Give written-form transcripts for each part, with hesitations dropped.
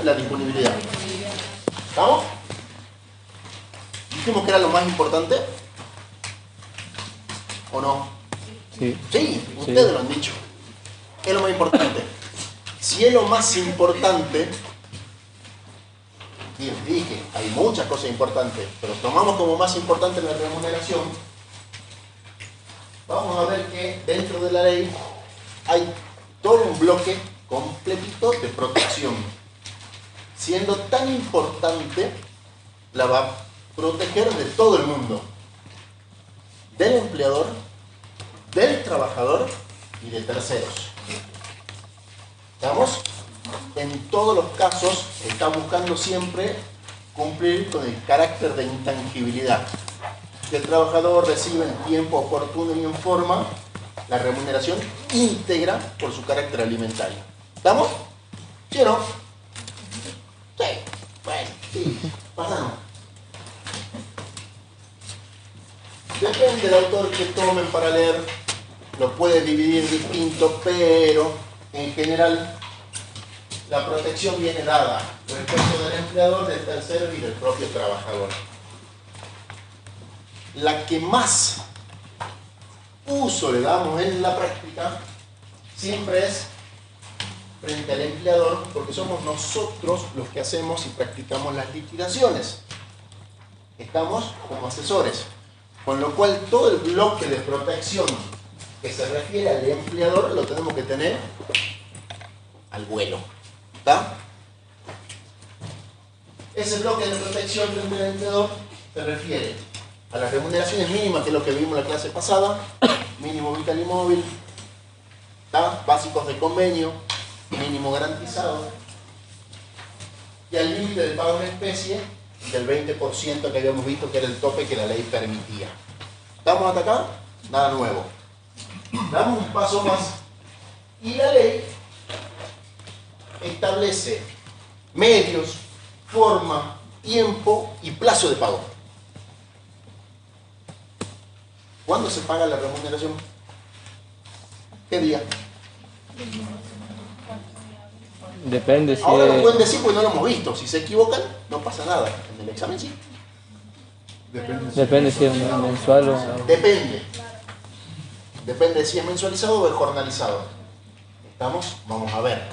la disponibilidad. ¿Estamos? ¿Dijimos que era lo más importante? ¿O no? Sí. Sí, ustedes lo han dicho. Es lo más importante. Si es lo más importante, bien, dije, hay muchas cosas importantes, pero tomamos como más importante la remuneración, vamos a ver que dentro de la ley hay todo un bloque completito de protección. Siendo tan importante, la va a proteger de todo el mundo. Del empleador, del trabajador y de terceros. ¿Estamos? En todos los casos está buscando siempre cumplir con el carácter de intangibilidad. Que el trabajador reciba en tiempo oportuno y en forma la remuneración íntegra por su carácter alimentario. ¿Estamos? ¿Sí o no? Sí. Bueno, sí. Pasamos. Depende del autor que tomen para leer, lo puede dividir distinto, pero en general la protección viene dada respecto del empleador, del tercero y del propio trabajador. La que más uso le damos en la práctica siempre es frente al empleador, porque somos nosotros los que hacemos y practicamos las liquidaciones. Estamos como asesores, con lo cual todo el bloque de protección que se refiere al empleador lo tenemos que tener al vuelo. ¿Está? Ese bloque de protección frente al empleador se refiere a las remuneraciones mínimas, que es lo que vimos en la clase pasada, mínimo vital y móvil, ¿está? Básicos de convenio, mínimo garantizado, y al límite del pago en especie del 20% que habíamos visto que era el tope que la ley permitía. ¿Estamos hasta acá? Nada nuevo. Damos un paso más y la ley establece medios, forma, tiempo y plazo de pago. ¿Cuándo se paga la remuneración? ¿Qué día? Depende si ahora lo es... pueden decir porque no lo hemos visto. Si se equivocan, no pasa nada. En el examen sí. Depende si es mensual o... Depende. Depende si es mensualizado o es jornalizado. ¿Estamos? Vamos a ver.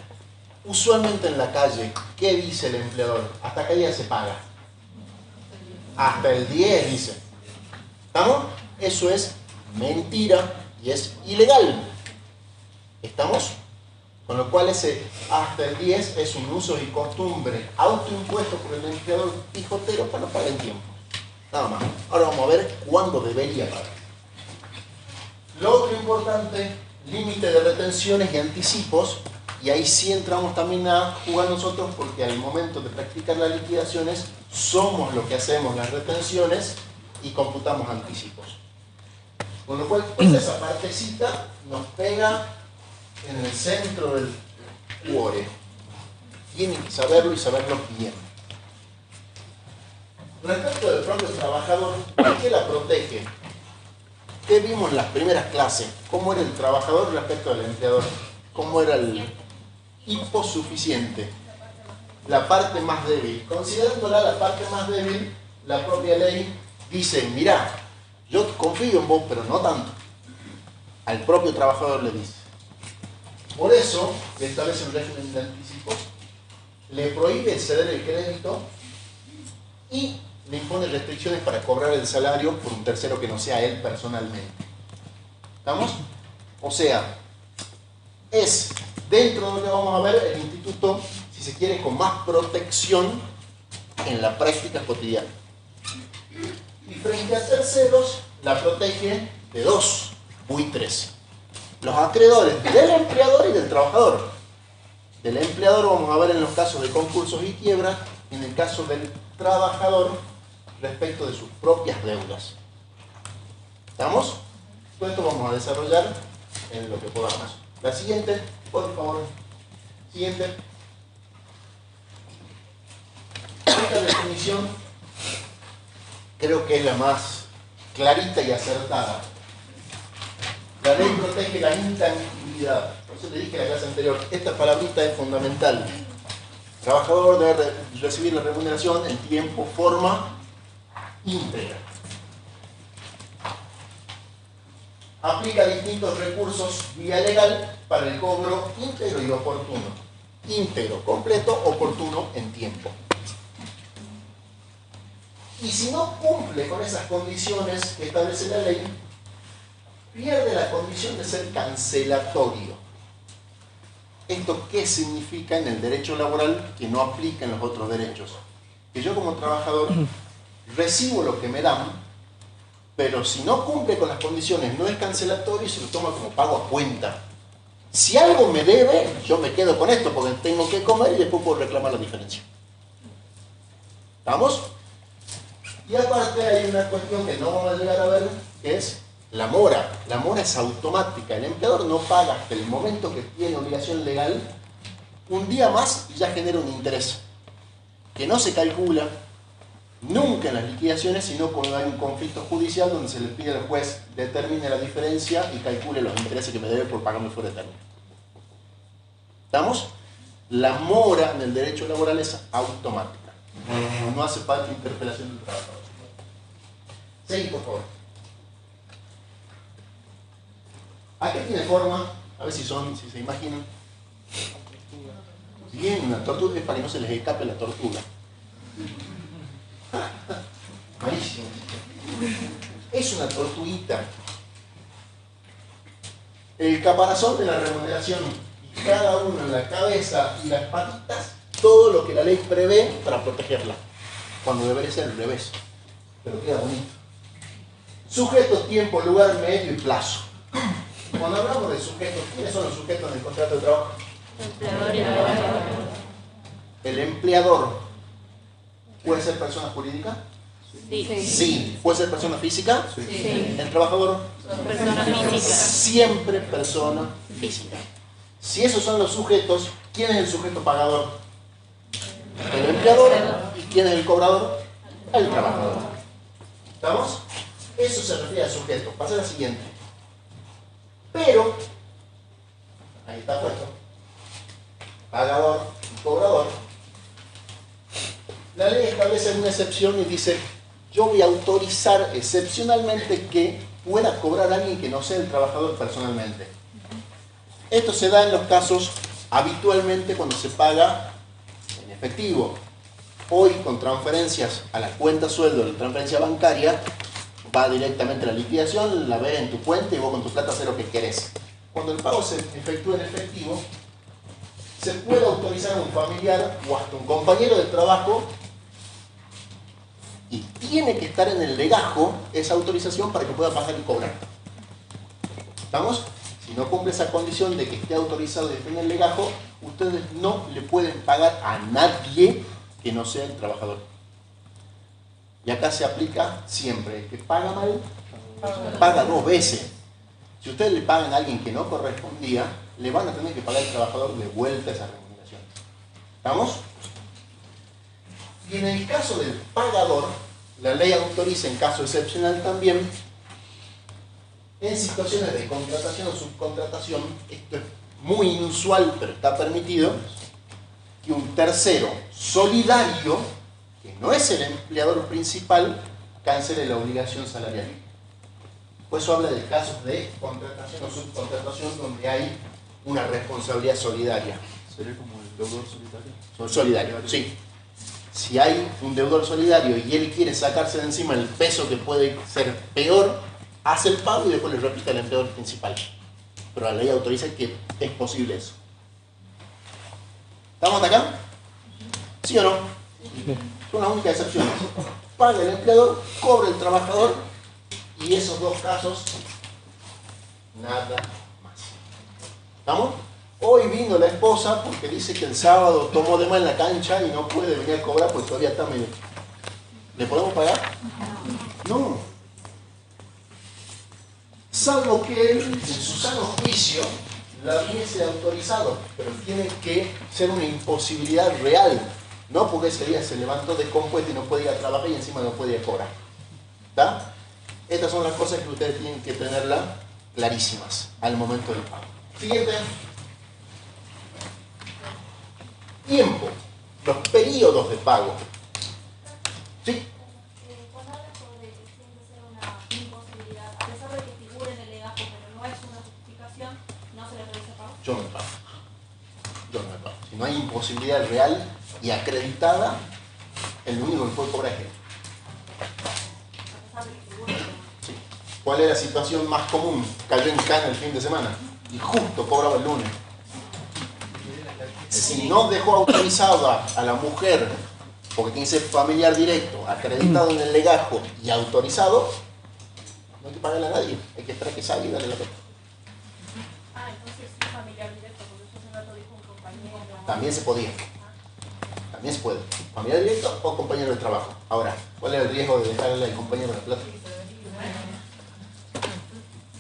Usualmente en la calle, ¿qué dice el empleador? ¿Hasta qué día se paga? Hasta el 10 dice. ¿Estamos? Eso es mentira y es ilegal. ¿Estamos? Con lo cual ese hasta el 10 es un uso y costumbre autoimpuesto por el empleador pijotero para no pagar en tiempo. Nada más. Ahora vamos a ver cuándo debería pagar. Lo otro importante, límite de retenciones y anticipos, y ahí sí entramos también a jugar nosotros porque al momento de practicar las liquidaciones somos los que hacemos las retenciones y computamos anticipos. Con lo cual pues esa partecita nos pega en el centro del cuore. Tienen que saberlo y saberlo bien. Respecto del propio trabajador, ¿qué la protege? ¿Qué vimos en las primeras clases? ¿Cómo era el trabajador respecto al empleador? ¿Cómo era el hiposuficiente? La parte más débil. Considerándola la parte más débil, la propia ley dice, mirá, yo confío en vos, pero no tanto. Al propio trabajador le dice. Por eso, le establece un régimen de anticipo, le prohíbe ceder el crédito y le impone restricciones para cobrar el salario por un tercero que no sea él personalmente. ¿Estamos? O sea, es dentro de lo que vamos a ver el instituto, si se quiere, con más protección en la práctica cotidiana. Y frente a terceros, la protege de dos buitres. Los acreedores del empleador y del trabajador. Del empleador vamos a ver en los casos de concursos y quiebras, en el caso del trabajador respecto de sus propias deudas. ¿Estamos? Todo esto vamos a desarrollar en lo que podamos. La siguiente, por favor. Siguiente. Esta definición creo que es la más clarita y acertada. La ley protege la intangibilidad. Por eso te dije en la clase anterior, esta palabrita es fundamental. trabajador debe recibir la remuneración en tiempo, forma, íntegra. Aplica distintos recursos vía legal para el cobro íntegro y oportuno. Íntegro, completo, oportuno en tiempo. Y si no cumple con esas condiciones que establece la ley, pierde la condición de ser cancelatorio. ¿Esto qué significa en el derecho laboral que no aplica en los otros derechos? Que yo como trabajador recibo lo que me dan, pero si no cumple con las condiciones no es cancelatorio y se lo toma como pago a cuenta. Si algo me debe, yo me quedo con esto porque tengo que comer y después puedo reclamar la diferencia. ¿Estamos? Y aparte hay una cuestión que no vamos a llegar a ver, que es la mora. La mora es automática. El empleador no paga hasta el momento que tiene obligación legal un día más y ya genera un interés. Que no se calcula nunca en las liquidaciones, sino cuando hay un conflicto judicial donde se le pide al juez determine la diferencia y calcule los intereses que me debe por pagarme fuera de término. ¿Estamos? La mora en el derecho laboral es automática. No hace falta interpelación del trabajador. Seguí, por favor. ¿A qué tiene forma? A ver si se imaginan. Bien, una tortuga es para que no se les escape la tortuga. Malísimo. Es una tortuguita. El caparazón de la remuneración y cada uno en la cabeza y las patitas, todo lo que la ley prevé para protegerla, cuando debería ser al revés, pero queda bonito. Sujeto, tiempo, lugar, medio y plazo. Cuando hablamos de sujetos, ¿quiénes son los sujetos en el contrato de trabajo? El empleador. ¿Puede ser persona jurídica? Sí. ¿Puede ser persona física? Sí. ¿El trabajador? Persona física. Siempre persona física. Si esos son los sujetos, ¿quién es el sujeto pagador? El empleador. ¿Y quién es el cobrador? El trabajador. ¿Estamos? Eso se refiere al sujeto. Pasa a la siguiente. Pero, ahí está puesto, pagador y cobrador. La ley establece una excepción y dice, yo voy a autorizar excepcionalmente que pueda cobrar a alguien que no sea el trabajador personalmente. Esto se da en los casos habitualmente cuando se paga en efectivo. Hoy con transferencias a la cuenta sueldo, la transferencia bancaria, va directamente a la liquidación, la ves en tu cuenta y vos con tu plata haces lo que querés. Cuando el pago se efectúa en efectivo, se puede autorizar a un familiar o hasta un compañero de trabajo y tiene que estar en el legajo esa autorización para que pueda pasar y cobrar. ¿Estamos? Si no cumple esa condición de que esté autorizado y esté en el legajo, ustedes no le pueden pagar a nadie que no sea el trabajador. Y acá se aplica siempre, el que paga mal, paga dos veces. Si ustedes le pagan a alguien que no correspondía, le van a tener que pagar al trabajador de vuelta esa remuneración. ¿Estamos? Y en el caso del pagador, la ley autoriza en caso excepcional también, en situaciones de contratación o subcontratación, esto es muy inusual, pero está permitido, que un tercero solidario, que no es el empleador principal, cancele la obligación salarial. Por eso habla de casos de contratación o subcontratación donde hay una responsabilidad solidaria. ¿Sería como el deudor solidario? Solidario, sí. Si hay un deudor solidario y él quiere sacarse de encima el peso que puede ser peor, hace el pago y después le repite al empleador principal. Pero la ley autoriza que es posible eso. ¿Estamos hasta acá? ¿Sí o no? Son las únicas excepciones. Paga el empleador, cobra el trabajador y esos dos casos, nada más. ¿Estamos? Hoy vino la esposa porque dice que el sábado tomó de más en la cancha y no puede venir a cobrar porque todavía está medio. ¿Le podemos pagar? No. Salvo que él, en su sano juicio, la hubiese autorizado, pero tiene que ser una imposibilidad real. No porque ese día se levantó descompuesto y no puede ir a trabajar y encima no puede ir a cobrar. ¿Está? Estas son las cosas que ustedes tienen que tenerlas clarísimas al momento del pago. Siguiente. Tiempo. los periodos de pago. ¿Sí? Cuando hablas sobre que tiene que ser una imposibilidad, a pesar de que figure en el legajo, pero no es una justificación, no se le realiza pago. Yo no me pago. Yo no me pago. Si no hay imposibilidad real y acreditada, el único que puede cobrar es él. A pesar de que figure en el legajo. Sí. ¿Cuál es la situación más común? Cayó en Cana el fin de semana y justo cobraba el lunes. Si no dejó autorizada a la mujer, porque tiene que ser familiar directo, acreditado en el legajo y autorizado, no hay que pagarle a nadie, hay que esperar que salga y darle la plata. Ah, entonces sí, familiar directo, porque usted hace un rato dijo un compañero. También se podía. También se puede. Familiar directo o compañero de trabajo. Ahora, ¿cuál es el riesgo de dejarle al compañero la plata?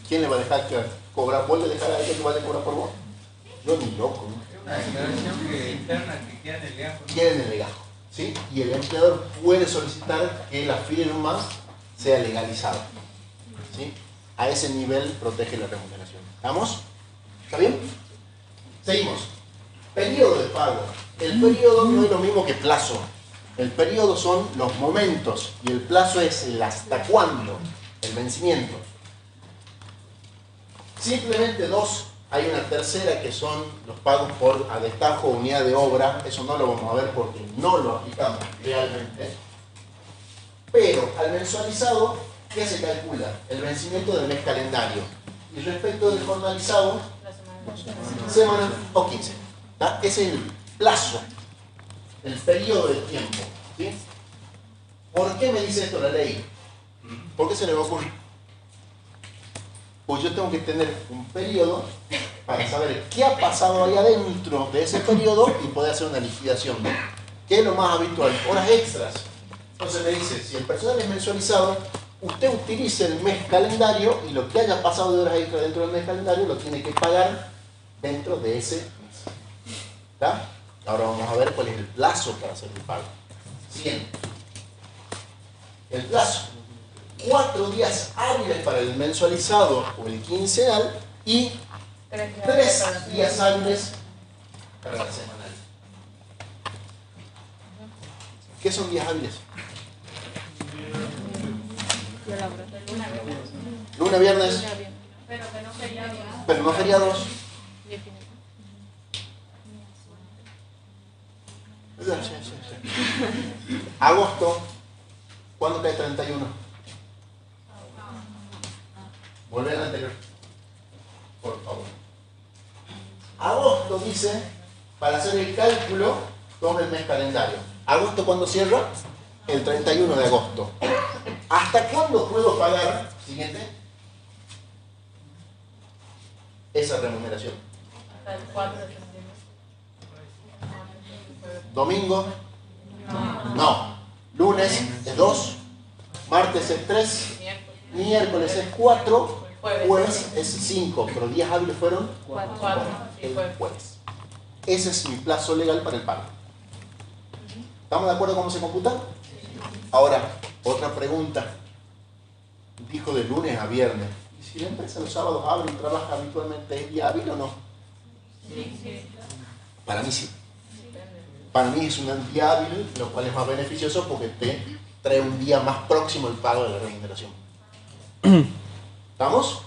¿Quién le va a dejar que cobrar? ¿Vos le dejar a alguien que vaya a cobrar por vos? Yo ni loco, ¿no? Es una declaración interna que queda en el legajo. Queda en el legajo, ¿sí? Y el empleador puede solicitar que la firma sea legalizada, ¿sí? A ese nivel protege la remuneración. ¿Estamos? ¿Está bien? Seguimos. Periodo de pago. El periodo no es lo mismo que plazo. El periodo son los momentos y el plazo es el hasta cuándo, el vencimiento. Simplemente dos. Hay una tercera que son los pagos por a destajo o unidad de obra. Eso no lo vamos a ver porque no lo aplicamos realmente. Pero al mensualizado, ¿qué se calcula? El vencimiento del mes calendario. Y respecto del jornalizado, semana o 15. ¿Tá? Ese es el plazo, el periodo de tiempo. ¿Sí? ¿Por qué me dice esto la ley? ¿Por qué se le va a ocurrir? Pues yo tengo que tener un periodo para saber qué ha pasado ahí adentro de ese periodo y poder hacer una liquidación. ¿Qué es lo más habitual? Horas extras. Entonces me dice, si el personal es mensualizado, usted utilice el mes calendario y lo que haya pasado de horas extras dentro del mes calendario lo tiene que pagar dentro de ese mes. ¿Está? Ahora vamos a ver cuál es el plazo para hacer el pago. Siguiente. El plazo. 4 días hábiles para el mensualizado o el quincenal y 3 días hábiles para la semanal. ¿Qué son días hábiles? Lunes, viernes, Pero que no sería bien. pero no feriados. Sí, sí, sí. Agosto, ¿cuándo cae 31? Volver al anterior. Por favor. Agosto dice, para hacer el cálculo, toma el mes calendario. ¿Agosto cuándo cierra? El 31 de agosto. ¿Hasta cuándo puedo pagar? Siguiente. Esa remuneración. Hasta el 4 de septiembre. Domingo. No. Lunes es 2. Martes es 3. Miércoles es 4. Jueves es 5. Pero días hábiles fueron 4. el jueves. Ese es mi plazo legal para el pago. ¿Estamos de acuerdo cómo se computa? Ahora, otra pregunta. Dijo de lunes a viernes. ¿Y si la empresa los sábados abre y trabaja habitualmente, es día hábil o no? Para mí sí. Para mí es un día hábil, lo cual es más beneficioso porque te trae un día más próximo el pago de la remuneración. ¿Estamos?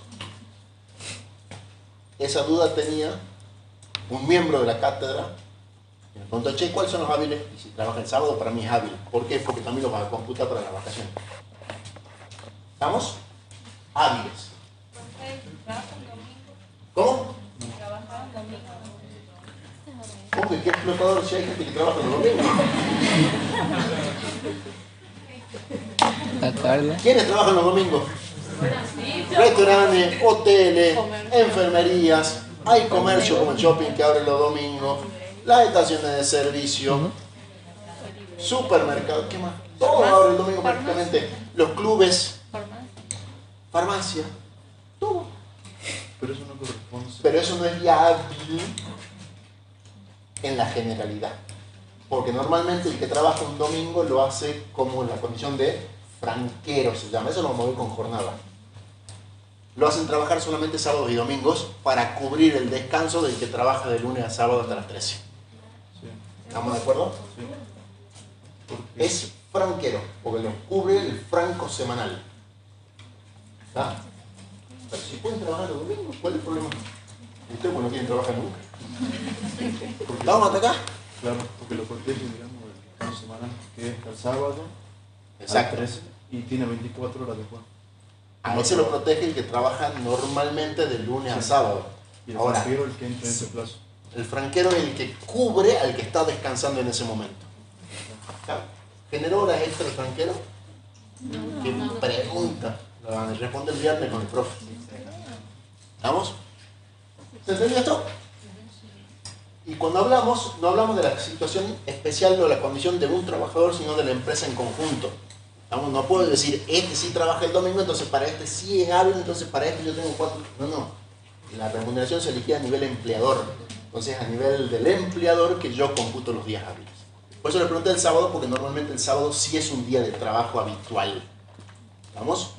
Esa duda tenía un miembro de la cátedra. Me preguntó, che, ¿cuáles son los hábiles? Y si trabaja el sábado, para mí es hábil. ¿Por qué? Porque también los va a computar para la vacación. ¿Estamos? Hábiles. ¿Cómo? ¿Cómo que qué explotador si hay gente que trabaja los domingos? La tarde. ¿Quiénes trabajan los domingos? Restaurantes, hoteles, enfermerías, hay comercio como el shopping que abre los domingos, las estaciones de servicio, supermercados, ¿qué más? Todo abre el domingo prácticamente. Los clubes, farmacia, todo. Pero eso no corresponde. Pero eso no es día hábil en la generalidad. Porque normalmente el que trabaja un domingo lo hace como en la condición de franquero, se llama. Eso lo vamos a ver con jornada. Lo hacen trabajar solamente sábados y domingos para cubrir el descanso del que trabaja de lunes a sábado hasta las 13. Sí. ¿Estamos de acuerdo? Sí. Porque Es franquero, porque lo cubre el franco semanal. ¿Está? Pero si pueden trabajar los domingos, ¿cuál es el problema? Ustedes pues no quieren trabajar nunca. ¿Vamos hasta acá? claro, porque lo protege, digamos, el fin de semana, que es el sábado a las Exacto. 13 y tiene 24 horas después. A ese lo protege el que trabaja normalmente de lunes a sábado. Y el Ahora, franquero el que entra en ese plazo. el franquero es el que cubre al que está descansando en ese momento. ¿Está? ¿Generó horas extra el franquero? ¿Qué pregunta? La van a responder el viernes con el profe. ¿Estamos? ¿Se entendió esto? Y cuando hablamos, no hablamos de la situación especial o de la condición de un trabajador, sino de la empresa en conjunto. ¿Estamos? No puedo decir, este sí trabaja el domingo, entonces para este sí es hábil, entonces para este yo tengo 4. No. La remuneración se elige a nivel empleador. Entonces, a nivel del empleador que yo computo los días hábiles. Por eso le pregunté el sábado, porque normalmente el sábado sí es un día de trabajo habitual. ¿Estamos?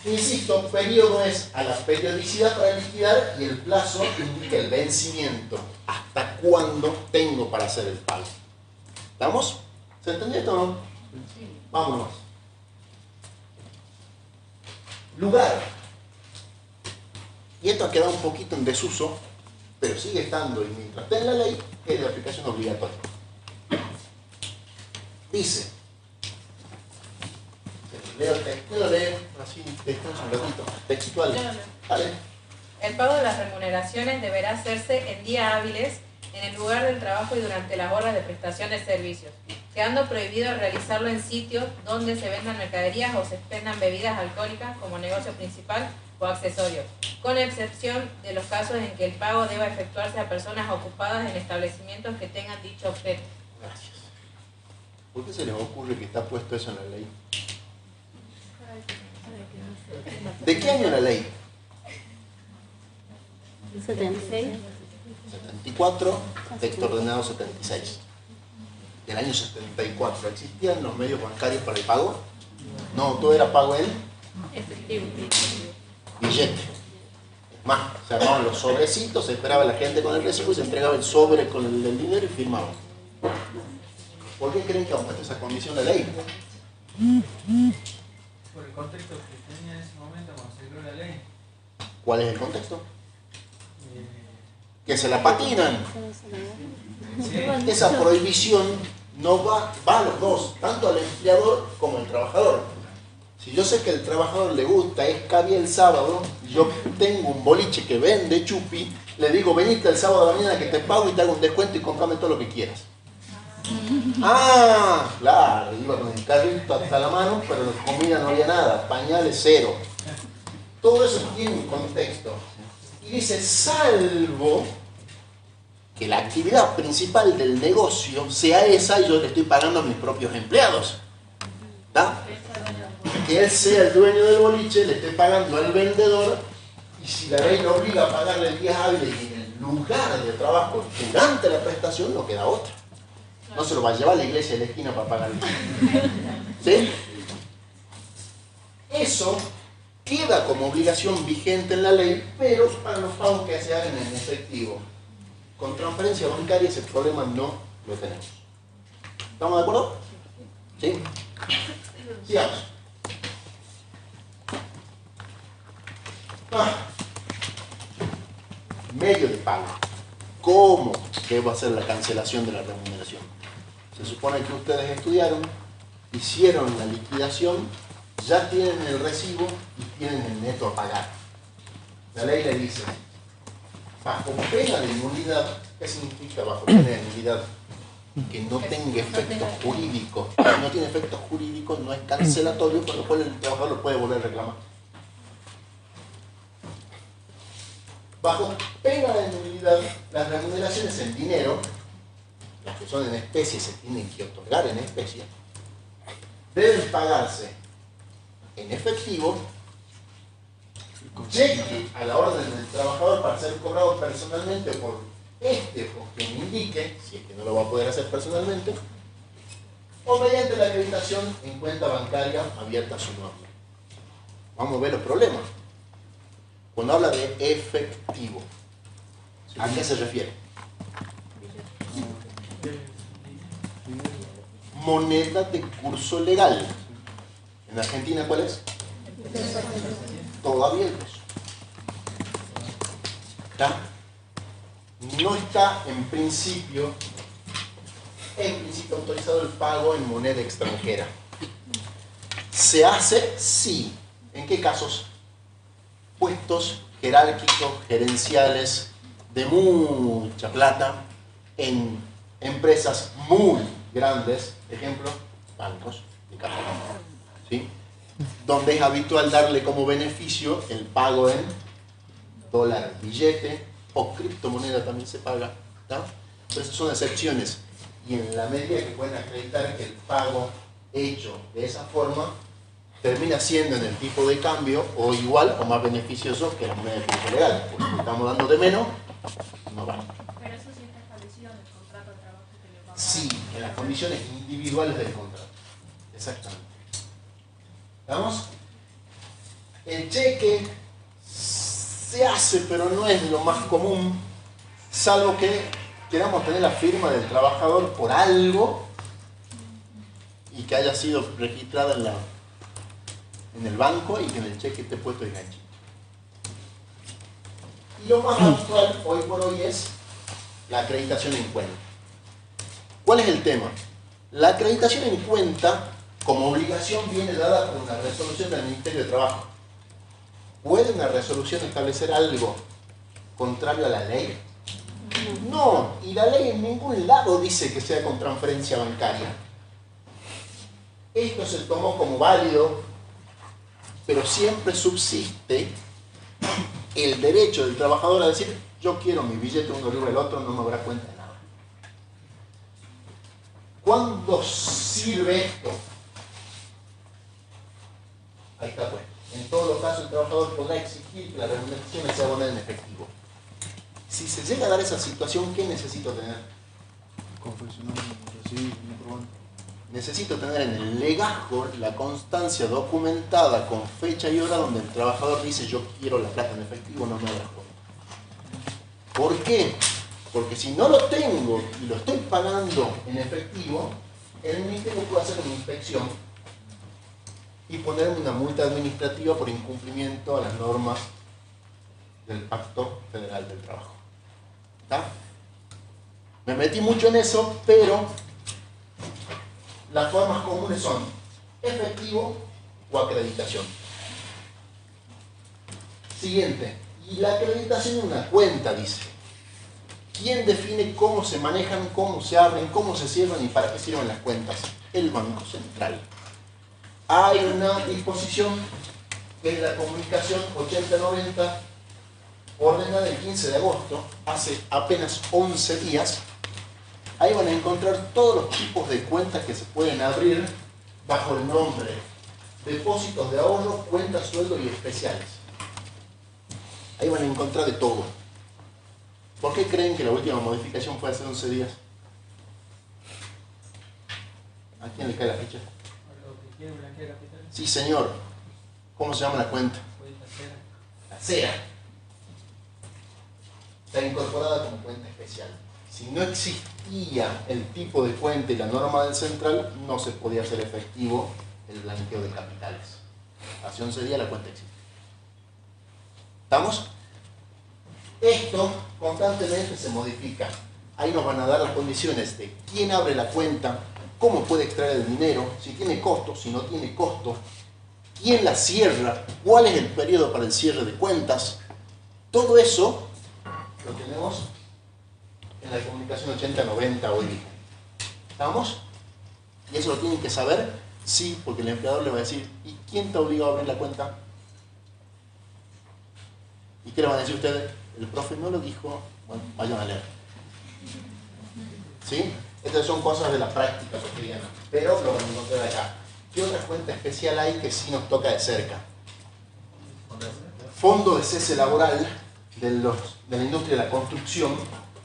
Insisto, periodo es a la periodicidad para liquidar y el plazo indica el vencimiento. ¿Hasta cuándo tengo para hacer el pago? ¿Estamos? ¿Se entendió esto o no? Vámonos. Lugar. Y esto ha quedado un poquito en desuso, pero sigue estando, y mientras esté en la ley, es de aplicación obligatoria. Dice, lo leo, así descanso un ratito, textual. ¿Vale? El pago de las remuneraciones deberá hacerse en días hábiles, en el lugar del trabajo y durante las horas de prestación de servicios, quedando prohibido realizarlo en sitios donde se vendan mercaderías o se expendan bebidas alcohólicas como negocio principal o accesorio, con excepción de los casos en que el pago deba efectuarse a personas ocupadas en establecimientos que tengan dicho objeto. Gracias. ¿Por qué se les ocurre que está puesto eso en la ley? ¿De qué año la ley? 76. 74, texto ordenado 76. Del año 74. ¿Existían los medios bancarios para el pago? No, todo era pago en Efectivo. billete. Más, se armaban los sobrecitos, se esperaba la gente con el recibo y se entregaba el sobre con el dinero y firmaban. ¿Por qué creen que aumentó esa condición la ley? Por el contexto que tenía en ese momento cuando se creó la ley. ¿Cuál es el contexto? Eh, Que se la patinan. sí, Esa prohibición no va a los dos, tanto al empleador como al trabajador. Si yo sé que al trabajador le gusta escabiar el sábado, yo tengo un boliche que vende chupi, le digo, venite el sábado a la mañana que te pago y te hago un descuento y comprame todo lo que quieras. Ah, claro, iba con el carrito hasta la mano, pero de comida no había nada, pañales cero. Todo eso tiene un contexto. Y dice, salvo que la actividad principal del negocio sea esa y yo le estoy pagando a mis propios empleados. ¿Está? Que él sea el dueño del boliche, le esté pagando al vendedor, y si la ley lo obliga a pagarle el día hábil y en el lugar de trabajo durante la prestación, no queda otra. No se lo va a llevar a la iglesia de la esquina para pagarle. ¿Sí? Eso queda como obligación vigente en la ley, pero para los pagos que se hagan en efectivo. Con transferencia bancaria ese problema no lo tenemos. ¿Estamos de acuerdo? ¿Sí? Sigamos. Medio de pago. ¿Cómo debo hacer la cancelación de la remuneración? Se supone que ustedes estudiaron, hicieron la liquidación, ya tienen el recibo y tienen el neto a pagar. La ley le dice, bajo pena de nulidad, ¿qué significa bajo pena de nulidad? Que no tenga efectos jurídicos. Si no tiene efectos jurídicos, no es cancelatorio, por lo cual el trabajador lo puede volver a reclamar. Bajo pena de nulidad, las remuneraciones en dinero, las que son en especie, se tienen que otorgar en especie, deben pagarse en efectivo, llegue a la orden del trabajador para ser cobrado personalmente por este o quien indique, si es que no lo va a poder hacer personalmente, o mediante la acreditación en cuenta bancaria abierta a su nombre. Vamos a ver los problemas. Cuando habla de efectivo, ¿a qué se refiere? Moneda de curso legal. ¿En Argentina cuál es? Todavía el peso. ¿Está? No está en principio autorizado el pago en moneda extranjera. ¿Se hace? Sí. ¿En qué casos? Puestos jerárquicos, gerenciales, de mucha plata, en empresas muy grandes, ejemplo, bancos de capital, ¿sí? Donde es habitual darle como beneficio el pago en dólar billete o criptomoneda también se paga, ¿tá? Pero esas son excepciones y en la medida que pueden acreditar que el pago hecho de esa forma termina siendo en el tipo de cambio o igual o más beneficioso que la moneda de curso legal, porque si estamos dando de menos, no va. Pero eso sí está establecido en el contrato de trabajo que le vamos a Sí, en las condiciones individuales del contrato. Exactamente. ¿Vamos? El cheque se hace, pero no es lo más común, salvo que queramos tener la firma del trabajador por algo y que haya sido registrada en el banco y que en el cheque esté puesto el ganchito. Y lo más habitual hoy por hoy es la acreditación en cuenta. ¿Cuál es el tema? La acreditación en cuenta, como obligación, viene dada por una resolución del Ministerio de Trabajo. ¿Puede una resolución establecer algo contrario a la ley? No, y la ley en ningún lado dice que sea con transferencia bancaria. Esto se tomó como válido, pero siempre subsiste el derecho del trabajador a decir: yo quiero mi billete uno arriba del otro, no me habrá cuenta de nada. ¿Cuándo sirve esto? Ahí está pues. En todos los casos el trabajador podrá exigir que la remuneración sea abonada en efectivo. Si se llega a dar esa situación, ¿qué necesito tener? Confeccionar, recibir, comprobante. Necesito tener en el legajo la constancia documentada con fecha y hora donde el trabajador dice: yo quiero la plata en efectivo, no me hagas cuenta. ¿Por qué? Porque si no lo tengo y lo estoy pagando en efectivo, el ministerio puede hacer una inspección y ponerme una multa administrativa por incumplimiento a las normas del Pacto Federal del Trabajo. ¿Está? Me metí mucho en eso, pero las formas comunes son efectivo o acreditación. Siguiente. Y la acreditación en una cuenta, dice. ¿Quién define cómo se manejan, cómo se abren, cómo se cierran y para qué sirven las cuentas? El Banco Central. Hay una disposición que es la comunicación 8090, ordenada el 15 de agosto, hace apenas 11 días. Ahí van a encontrar todos los tipos de cuentas que se pueden abrir bajo el nombre depósitos de ahorro, cuentas, sueldo y especiales. Ahí van a encontrar de todo. ¿Por qué creen que la última modificación fue hace 11 días? ¿A quién le cae la ficha? Sí, señor. ¿Cómo se llama la cuenta? La CERA. Está incorporada como cuenta especial. Si no existía el tipo de cuenta y la norma del central, no se podía hacer efectivo el blanqueo de capitales. Hace 11 días la cuenta existe. ¿Estamos? Esto constantemente se modifica. Ahí nos van a dar las condiciones de quién abre la cuenta, cómo puede extraer el dinero, si tiene costos, si no tiene costos, quién la cierra, cuál es el periodo para el cierre de cuentas. Todo eso lo tenemos en la comunicación 8090 hoy día. ¿Estamos? Y eso lo tienen que saber, sí, porque el empleador le va a decir: ¿y quién te obligó a abrir la cuenta? ¿Y qué le van a decir ustedes? El profe no lo dijo. Bueno, vayan a leer. ¿Sí? Estas son cosas de la práctica cotidiana, pero lo van a encontrar acá. ¿Qué otra cuenta especial hay que sí nos toca de cerca? Fondo de cese laboral de la industria de la construcción.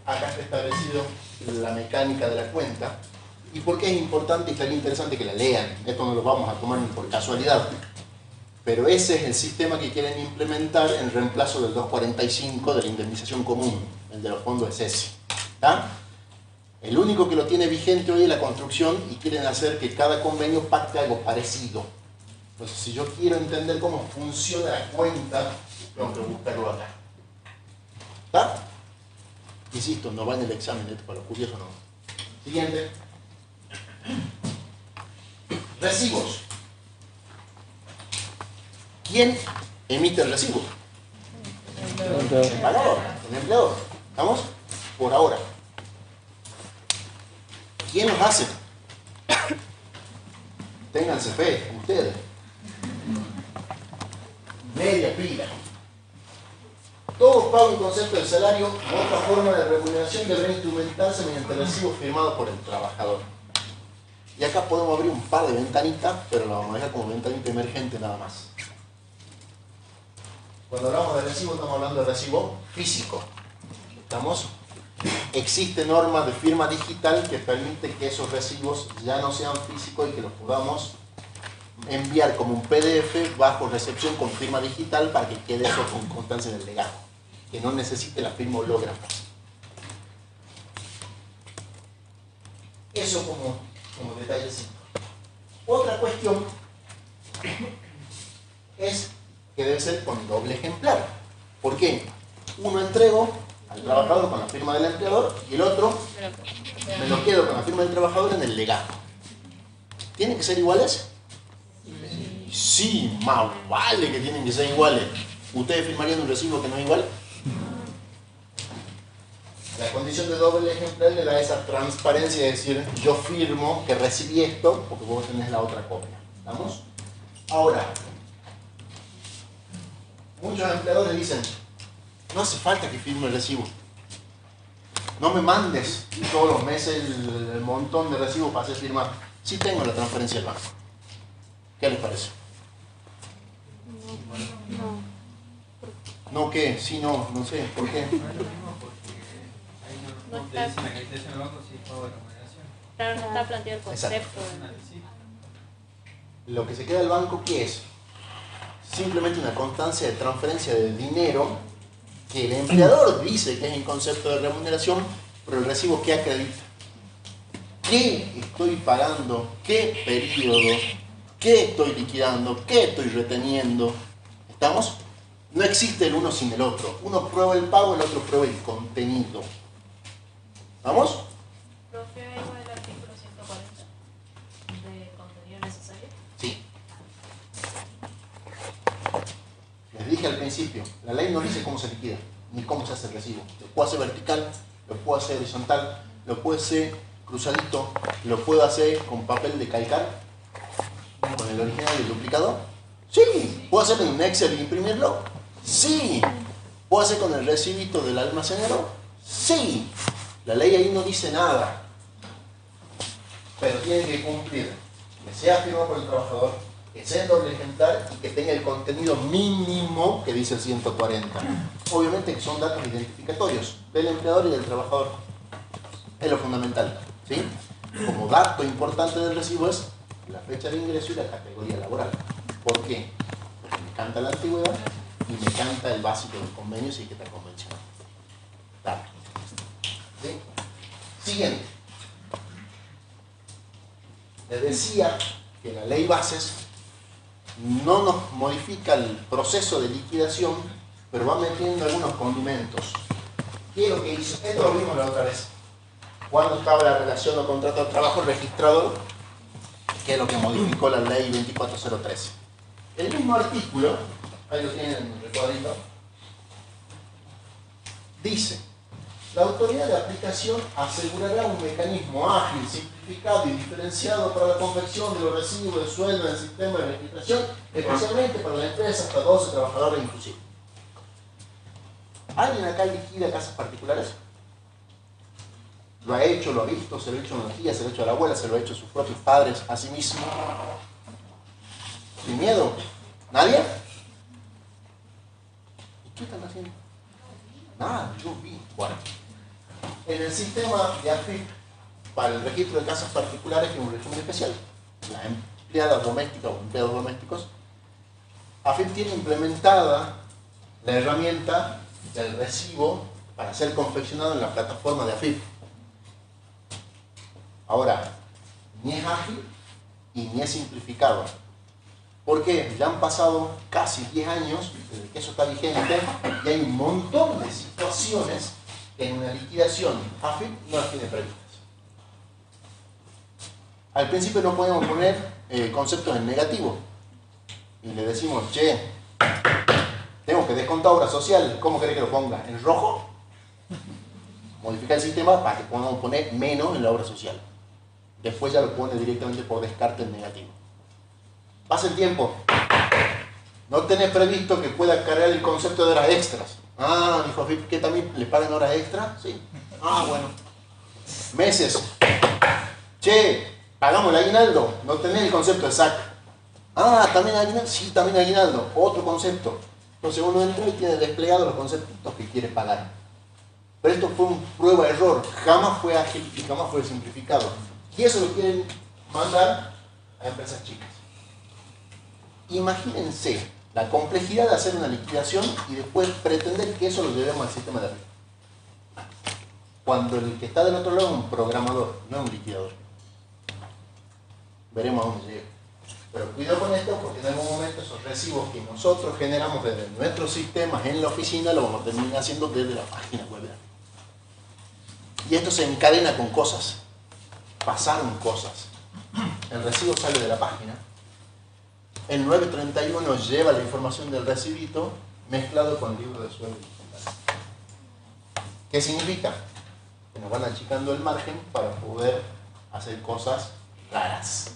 Acá está establecido la mecánica de la cuenta. ¿Y por qué es importante y estaría interesante que la lean? Esto no lo vamos a tomar ni por casualidad. Pero ese es el sistema que quieren implementar en reemplazo del 245 de la indemnización común, el de los fondos de cese. ¿Está? El único que lo tiene vigente hoy es la construcción y quieren hacer que cada convenio pacte algo parecido. Entonces, si yo quiero entender cómo funciona la cuenta, tengo que buscarlo acá. ¿Está? Insisto, no va en el examen, esto para los curiosos no. Siguiente. Recibos. ¿Quién emite el recibo? El pagador, el empleador. ¿Estamos? Por ahora. ¿Quién los hace? Ténganse fe, ustedes. Media pila. Todo pago en concepto de salario u otra forma de remuneración deberá instrumentarse mediante el recibo firmado por el trabajador. Y acá podemos abrir un par de ventanitas, pero lo vamos a dejar como ventanita emergente nada más. Cuando hablamos de recibo, estamos hablando de recibo físico. ¿Estamos? Existe norma de firma digital que permite que esos recibos ya no sean físicos y que los podamos enviar como un PDF bajo recepción con firma digital para que quede eso con constancia en el legado, que no necesite la firma hológrafa. Eso como detallecito. Otra cuestión es que debe ser con doble ejemplar. ¿Por qué? Uno entrego al trabajador con la firma del empleador y el otro me lo quedo con la firma del trabajador en el legado. ¿Tienen que ser iguales? Sí, más vale que tienen que ser iguales. ¿Ustedes firmarían un recibo que no es igual? La condición de doble ejemplar le da esa transparencia de decir, yo firmo que recibí esto porque vos tenés la otra copia. ¿Estamos? Ahora, muchos empleadores dicen, no hace falta que firme el recibo. No me mandes todos los meses el montón de recibos para hacer firmar. Sí tengo la transferencia del banco. ¿Qué les parece? No, ¿qué? Sí, no sé. ¿Por qué? No es lo mismo porque ahí no te dicen la acreditación del banco si es pago de remuneración. Claro, no está planteado el concepto. Sí. Lo que se queda del banco, ¿qué es? Simplemente una constancia de transferencia de dinero que el empleador dice que es en concepto de remuneración, pero el recibo ¿qué acredita? ¿Qué estoy pagando? ¿Qué periodo? ¿Qué estoy liquidando? ¿Qué estoy reteniendo? ¿Estamos? No existe el uno sin el otro. Uno prueba el pago, el otro prueba el contenido. ¿Vamos? Profe, ¿hay algo del artículo 140 de contenido necesario? Sí. Les dije al principio, la ley no dice cómo se liquida, ni cómo se hace el recibo. Lo puedo hacer vertical, lo puedo hacer horizontal, lo puedo hacer cruzadito, lo puedo hacer con papel de calcar, con el original y el duplicado. Sí. ¿Puedo hacerlo en Excel y imprimirlo? Sí. ¿Puedo hacer con el recibito del almacenero? Sí. La ley ahí no dice nada, pero tiene que cumplir que sea firmado por el trabajador, que sea en doble ejemplar y que tenga el contenido mínimo que dice el 140. Obviamente que son datos identificatorios del empleador y del trabajador. Es lo fundamental, ¿sí? Como dato importante del recibo es la fecha de ingreso y la categoría laboral. ¿Por qué? Porque me canta la antigüedad y me canta el básico del convenio y etiqueta convencional. Dale. ¿Sí? Siguiente. Les decía que la ley bases no nos modifica el proceso de liquidación, pero va metiendo algunos condimentos. ¿Qué es lo que hizo? Esto lo vimos la otra vez. Cuando estaba la relación o contrato de trabajo registrado, que es lo que modificó la ley 24013. El mismo artículo, ahí lo tienen en el recuadrito, dice: la autoridad de aplicación asegurará un mecanismo ágil, simplificado y diferenciado para la confección de los recibos de sueldo en el sistema de registración, especialmente para la empresa hasta 12 trabajadores inclusive. ¿Alguien acá liquida casas particulares? Lo ha hecho, lo ha visto, se lo ha hecho a una tía, se lo ha hecho a la abuela, se lo ha hecho a sus propios padres, a sí mismo. ¿Sin miedo? ¿Nadie? ¿Y qué están haciendo? Nada, yo vi. Bueno, en el sistema de AFIP, para el registro de casas particulares, que es un régimen especial, las empleadas domésticas o empleados domésticos, AFIP tiene implementada la herramienta del recibo para ser confeccionado en la plataforma de AFIP. Ahora, ni es ágil y ni es simplificado. Porque ya han pasado casi 10 años desde que eso está vigente y hay un montón de situaciones que en una liquidación AFIP no las tiene previstas. Al principio no podemos poner conceptos en negativo y le decimos, che, tengo que descontar obra social, ¿cómo querés que lo ponga? ¿En rojo? Modificar el sistema para que podamos poner menos en la obra social. Después ya lo pone directamente por descarte en negativo. Pasa el tiempo. No tenés previsto que pueda cargar el concepto de horas extras. Ah, dijo AFIP, ¿que también le pagan horas extras? Sí. Ah, bueno. Meses. Che, pagamos el aguinaldo. No tenés el concepto de SAC. Ah, ¿también aguinaldo? Sí, también aguinaldo. Otro concepto. Entonces uno entra y tiene desplegado los conceptos que quiere pagar. Pero esto fue un prueba-error. Jamás fue ágil y jamás fue simplificado. Y eso lo quieren mandar a empresas chicas. Imagínense la complejidad de hacer una liquidación y después pretender que eso lo llevemos al sistema de arriba. Cuando el que está del otro lado es un programador, no un liquidador. Veremos a dónde llega. Pero cuidado con esto porque en algún momento esos recibos que nosotros generamos desde nuestros sistemas en la oficina lo vamos a terminar haciendo desde la página web. Y esto se encadena con cosas. Pasaron cosas. El recibo sale de la página. El 931 lleva la información del recibito mezclado con el libro de sueldo. ¿Qué significa? Que nos van achicando el margen para poder hacer cosas raras.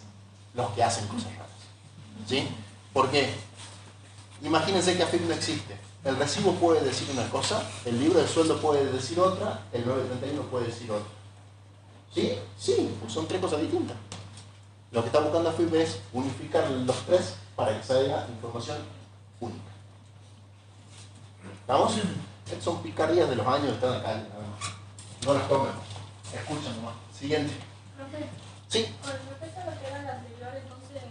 Los que hacen cosas raras. ¿Sí? ¿Por qué? Imagínense que AFIP no existe. El recibo puede decir una cosa, el libro de sueldo puede decir otra, el 931 puede decir otra. ¿Sí? Sí, son tres cosas distintas. Lo que está buscando AFIP es unificar los tres para que salga información única. ¿Estamos? Estas son picardías de los años que están acá. No las tomen. Escuchan nomás. Siguiente. Profe, Sí. con respecto a lo que era la anterior, entonces,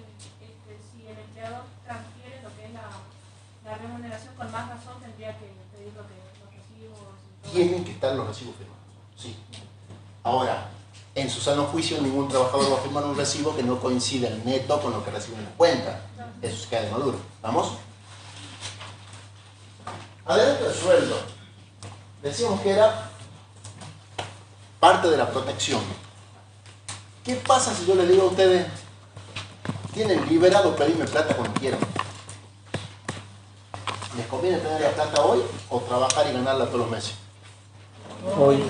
si el empleador transfiere lo que es la remuneración, con más razón tendría que pedir lo que los recibos y todo. Tienen que estar los recibos firmados. Sí. Ahora, en su sano juicio, ningún trabajador va a firmar un recibo que no coincida el neto con lo que recibe en la cuenta. Eso se queda de maduro. ¿Vamos? Adelanto de sueldo. Decíamos que era parte de la protección. ¿Qué pasa si yo le digo a ustedes, tienen liberado pedirme plata cuando quieran? ¿Les conviene tener la plata hoy o trabajar y ganarla todos los meses? Hoy.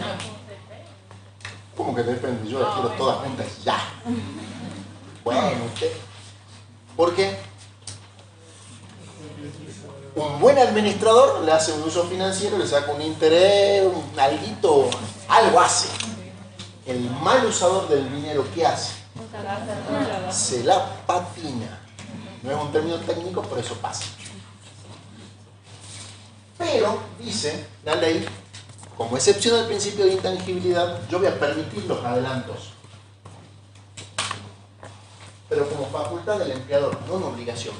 ¿Cómo que depende? Yo las quiero todas juntas ya. Bueno, usted. ¿Por qué? Un buen administrador le hace un uso financiero, le saca un interés, un alguito, algo hace. El mal usador del dinero, ¿qué hace? Se la patina. No es un término técnico, pero eso pasa. Pero, dice la ley, como excepción al principio de intangibilidad, yo voy a permitir los adelantos. Pero como facultad del empleador, no una obligación.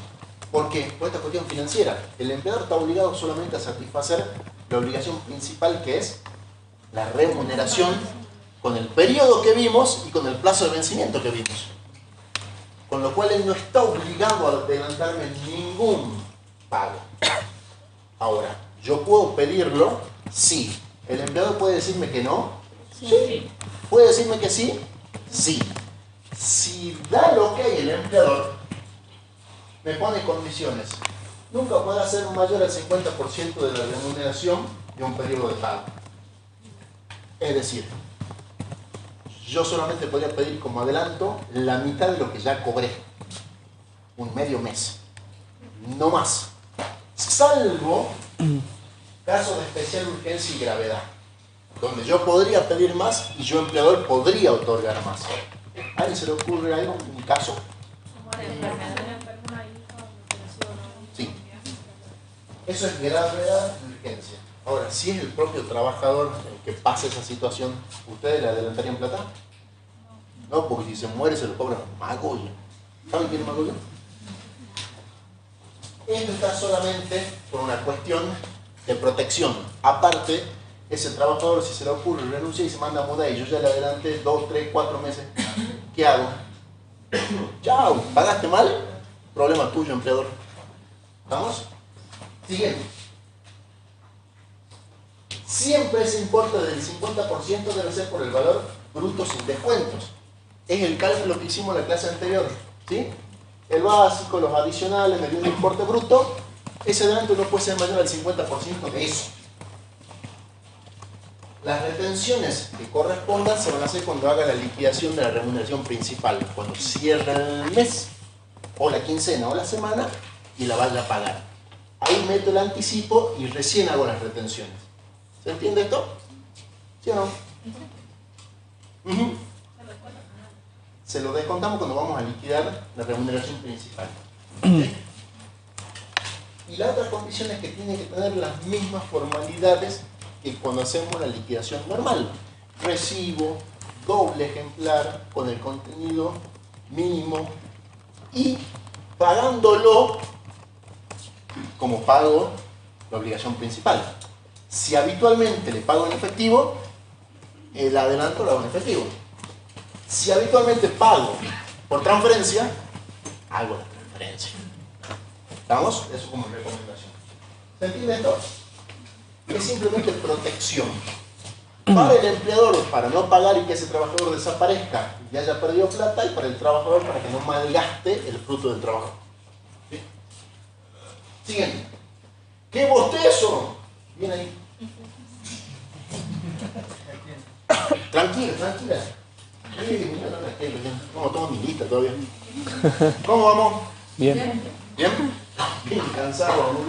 ¿Por qué? Por esta cuestión financiera. El empleador está obligado solamente a satisfacer la obligación principal, que es la remuneración con el periodo que vimos y con el plazo de vencimiento que vimos. Con lo cual él no está obligado a adelantarme ningún pago. Ahora, ¿yo puedo pedirlo? Sí. ¿El empleador puede decirme que no? Sí. ¿Puede decirme que sí? Sí. Si da lo que hay el empleador, me pone condiciones. Nunca podrá ser mayor al 50% de la remuneración de un periodo de pago. Es decir, yo solamente podría pedir como adelanto la mitad de lo que ya cobré. Un medio mes. No más. Salvo casos de especial urgencia y gravedad, donde yo podría pedir más y yo, empleador, podría otorgar más. ¿A alguien se le ocurre algo? ¿Un caso? Sí. Eso es gravedad y urgencia. Ahora, si es el propio trabajador el que pasa esa situación, ¿ustedes le adelantarían plata? No, porque si se muere se lo cobran Magoya. ¿Saben quién es Magoya? Esto está solamente por una cuestión de protección. Aparte, ese trabajador, si se le ocurre, renuncia y se manda a mudar y yo ya le adelanté 2, 3, 4 meses, ¿Qué hago? Chao, ¿pagaste mal? Problema tuyo, empleador. ¿Vamos? Siguiente. Siempre ese importe del 50% debe ser por el valor bruto sin descuentos. Es el cálculo que hicimos en la clase anterior, ¿sí? El básico, los adicionales, me dio un importe bruto. Ese adelanto no puede ser mayor al 50% de eso. Las retenciones que correspondan se van a hacer cuando haga la liquidación de la remuneración principal, cuando cierre el mes, o la quincena, o la semana, y la vaya a pagar. Ahí meto el anticipo y recién hago las retenciones. ¿Se entiende esto? ¿Sí o no? Se lo descontamos cuando vamos a liquidar la remuneración principal. ¿Okay? Y la otra condición es que tiene que tener las mismas formalidades que cuando hacemos la liquidación normal. Recibo, doble ejemplar, con el contenido mínimo y pagándolo como pago la obligación principal. Si habitualmente le pago en efectivo, el adelanto lo hago en efectivo. Si habitualmente pago por transferencia, hago la transferencia. ¿Estamos? Eso como recomendación. ¿Se entiende esto? Es simplemente protección. Para el empleador, para no pagar y que ese trabajador desaparezca y haya perdido plata, y para el trabajador, para que no malgaste el fruto del trabajo. ¿Sí? Siguiente. ¡Qué bostezo! Bien ahí. Tranquila, tranquila. ¿Cómo tomo mi lista todavía? ¿Cómo vamos? Bien. ¿Bien? Bien, cansado.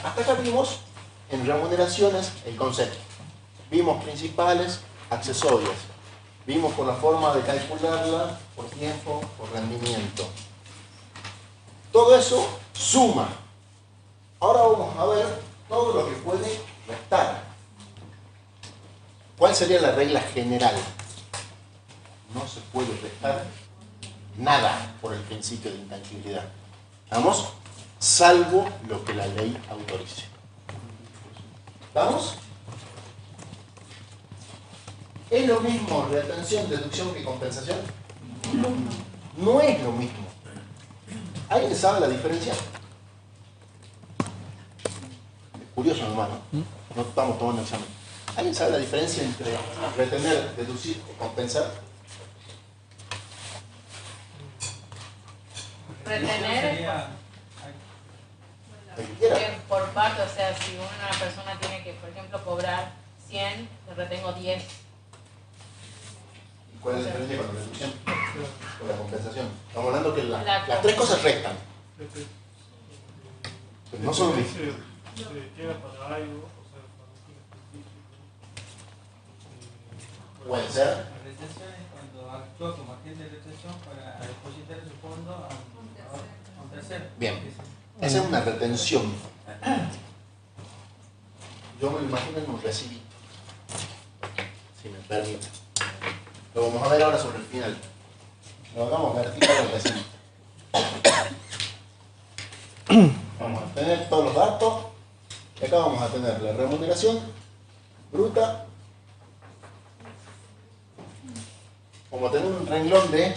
Hasta acá vimos en remuneraciones el concepto. Vimos principales, accesorias. Vimos por la forma de calcularla, por tiempo, por rendimiento. Todo eso suma. Ahora vamos a ver todo lo que puede restar. ¿Cuál sería la regla general? No se puede restar nada por el principio de intangibilidad. ¿Vamos? Salvo lo que la ley autorice. ¿Vamos? ¿Es lo mismo retención, deducción que compensación? No es lo mismo. ¿Alguien sabe la diferencia? Es curioso, hermano. No estamos tomando examen. ¿Alguien sabe la diferencia entre retener, deducir o compensar? Retener por parte, o sea, si una persona tiene que, por ejemplo, cobrar 100, le retengo 10. ¿Y cuál es la diferencia con la deducción? Con la compensación. Estamos hablando que las tres cosas restan. Pero no son lo mismo. Puede ser. La retención es cuando actúa como agente de retención para depositar su fondo a un tercero. Bien. Esa es una retención. Yo me lo imagino en un recibito. Si me permite. Lo vamos a ver ahora sobre el final. Lo hagamos vertical al recibito. Vamos a tener todos los datos. Y acá vamos a tener la remuneración bruta. Vamos a tener un renglón de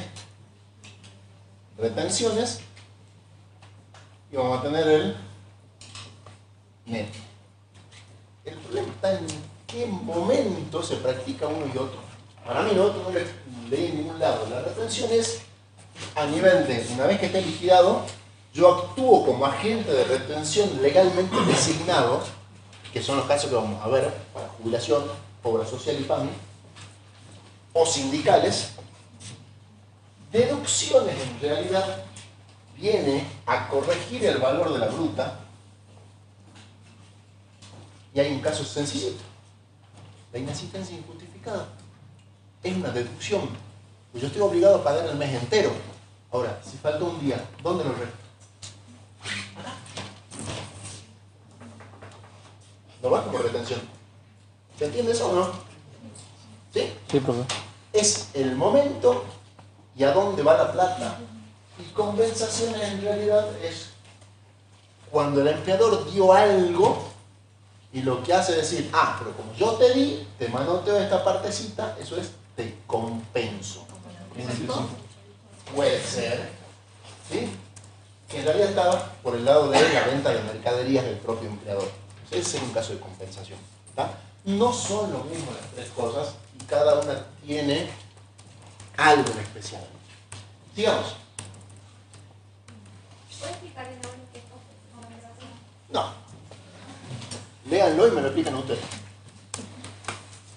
retenciones. Y vamos a tener el neto. El problema está en qué momento se practica uno y otro. Para mí, no le leí en ningún lado. La retención es a nivel de, una vez que esté liquidado, yo actúo como agente de retención legalmente designado, que son los casos que vamos a ver para jubilación, obra social y PAMI, o sindicales. Deducciones, en realidad, viene a corregir el valor de la bruta, y hay un caso sencillito: la inasistencia injustificada. Es una deducción, pues yo estoy obligado a pagar el mes entero. Ahora, si falta un día, ¿dónde lo resto? Acá. No va como retención. ¿Se entiende eso o no? ¿Sí? Sí, profe. Es el momento y a dónde va la plata. Y compensaciones en realidad es cuando el empleador dio algo Y lo que hace es decir, ah, pero como yo te di, te manoteo esta partecita, eso es te compenso. Puede ser, ¿sí? Que en realidad estaba por el lado de la venta de mercaderías del propio empleador. Ese es un caso de compensación. ¿Tá? No son lo mismo las tres cosas y cada una tiene algo en especial. Sigamos. ¿Puedes explicar de nuevo qué es compensación? No. Léanlo y me lo explican ustedes.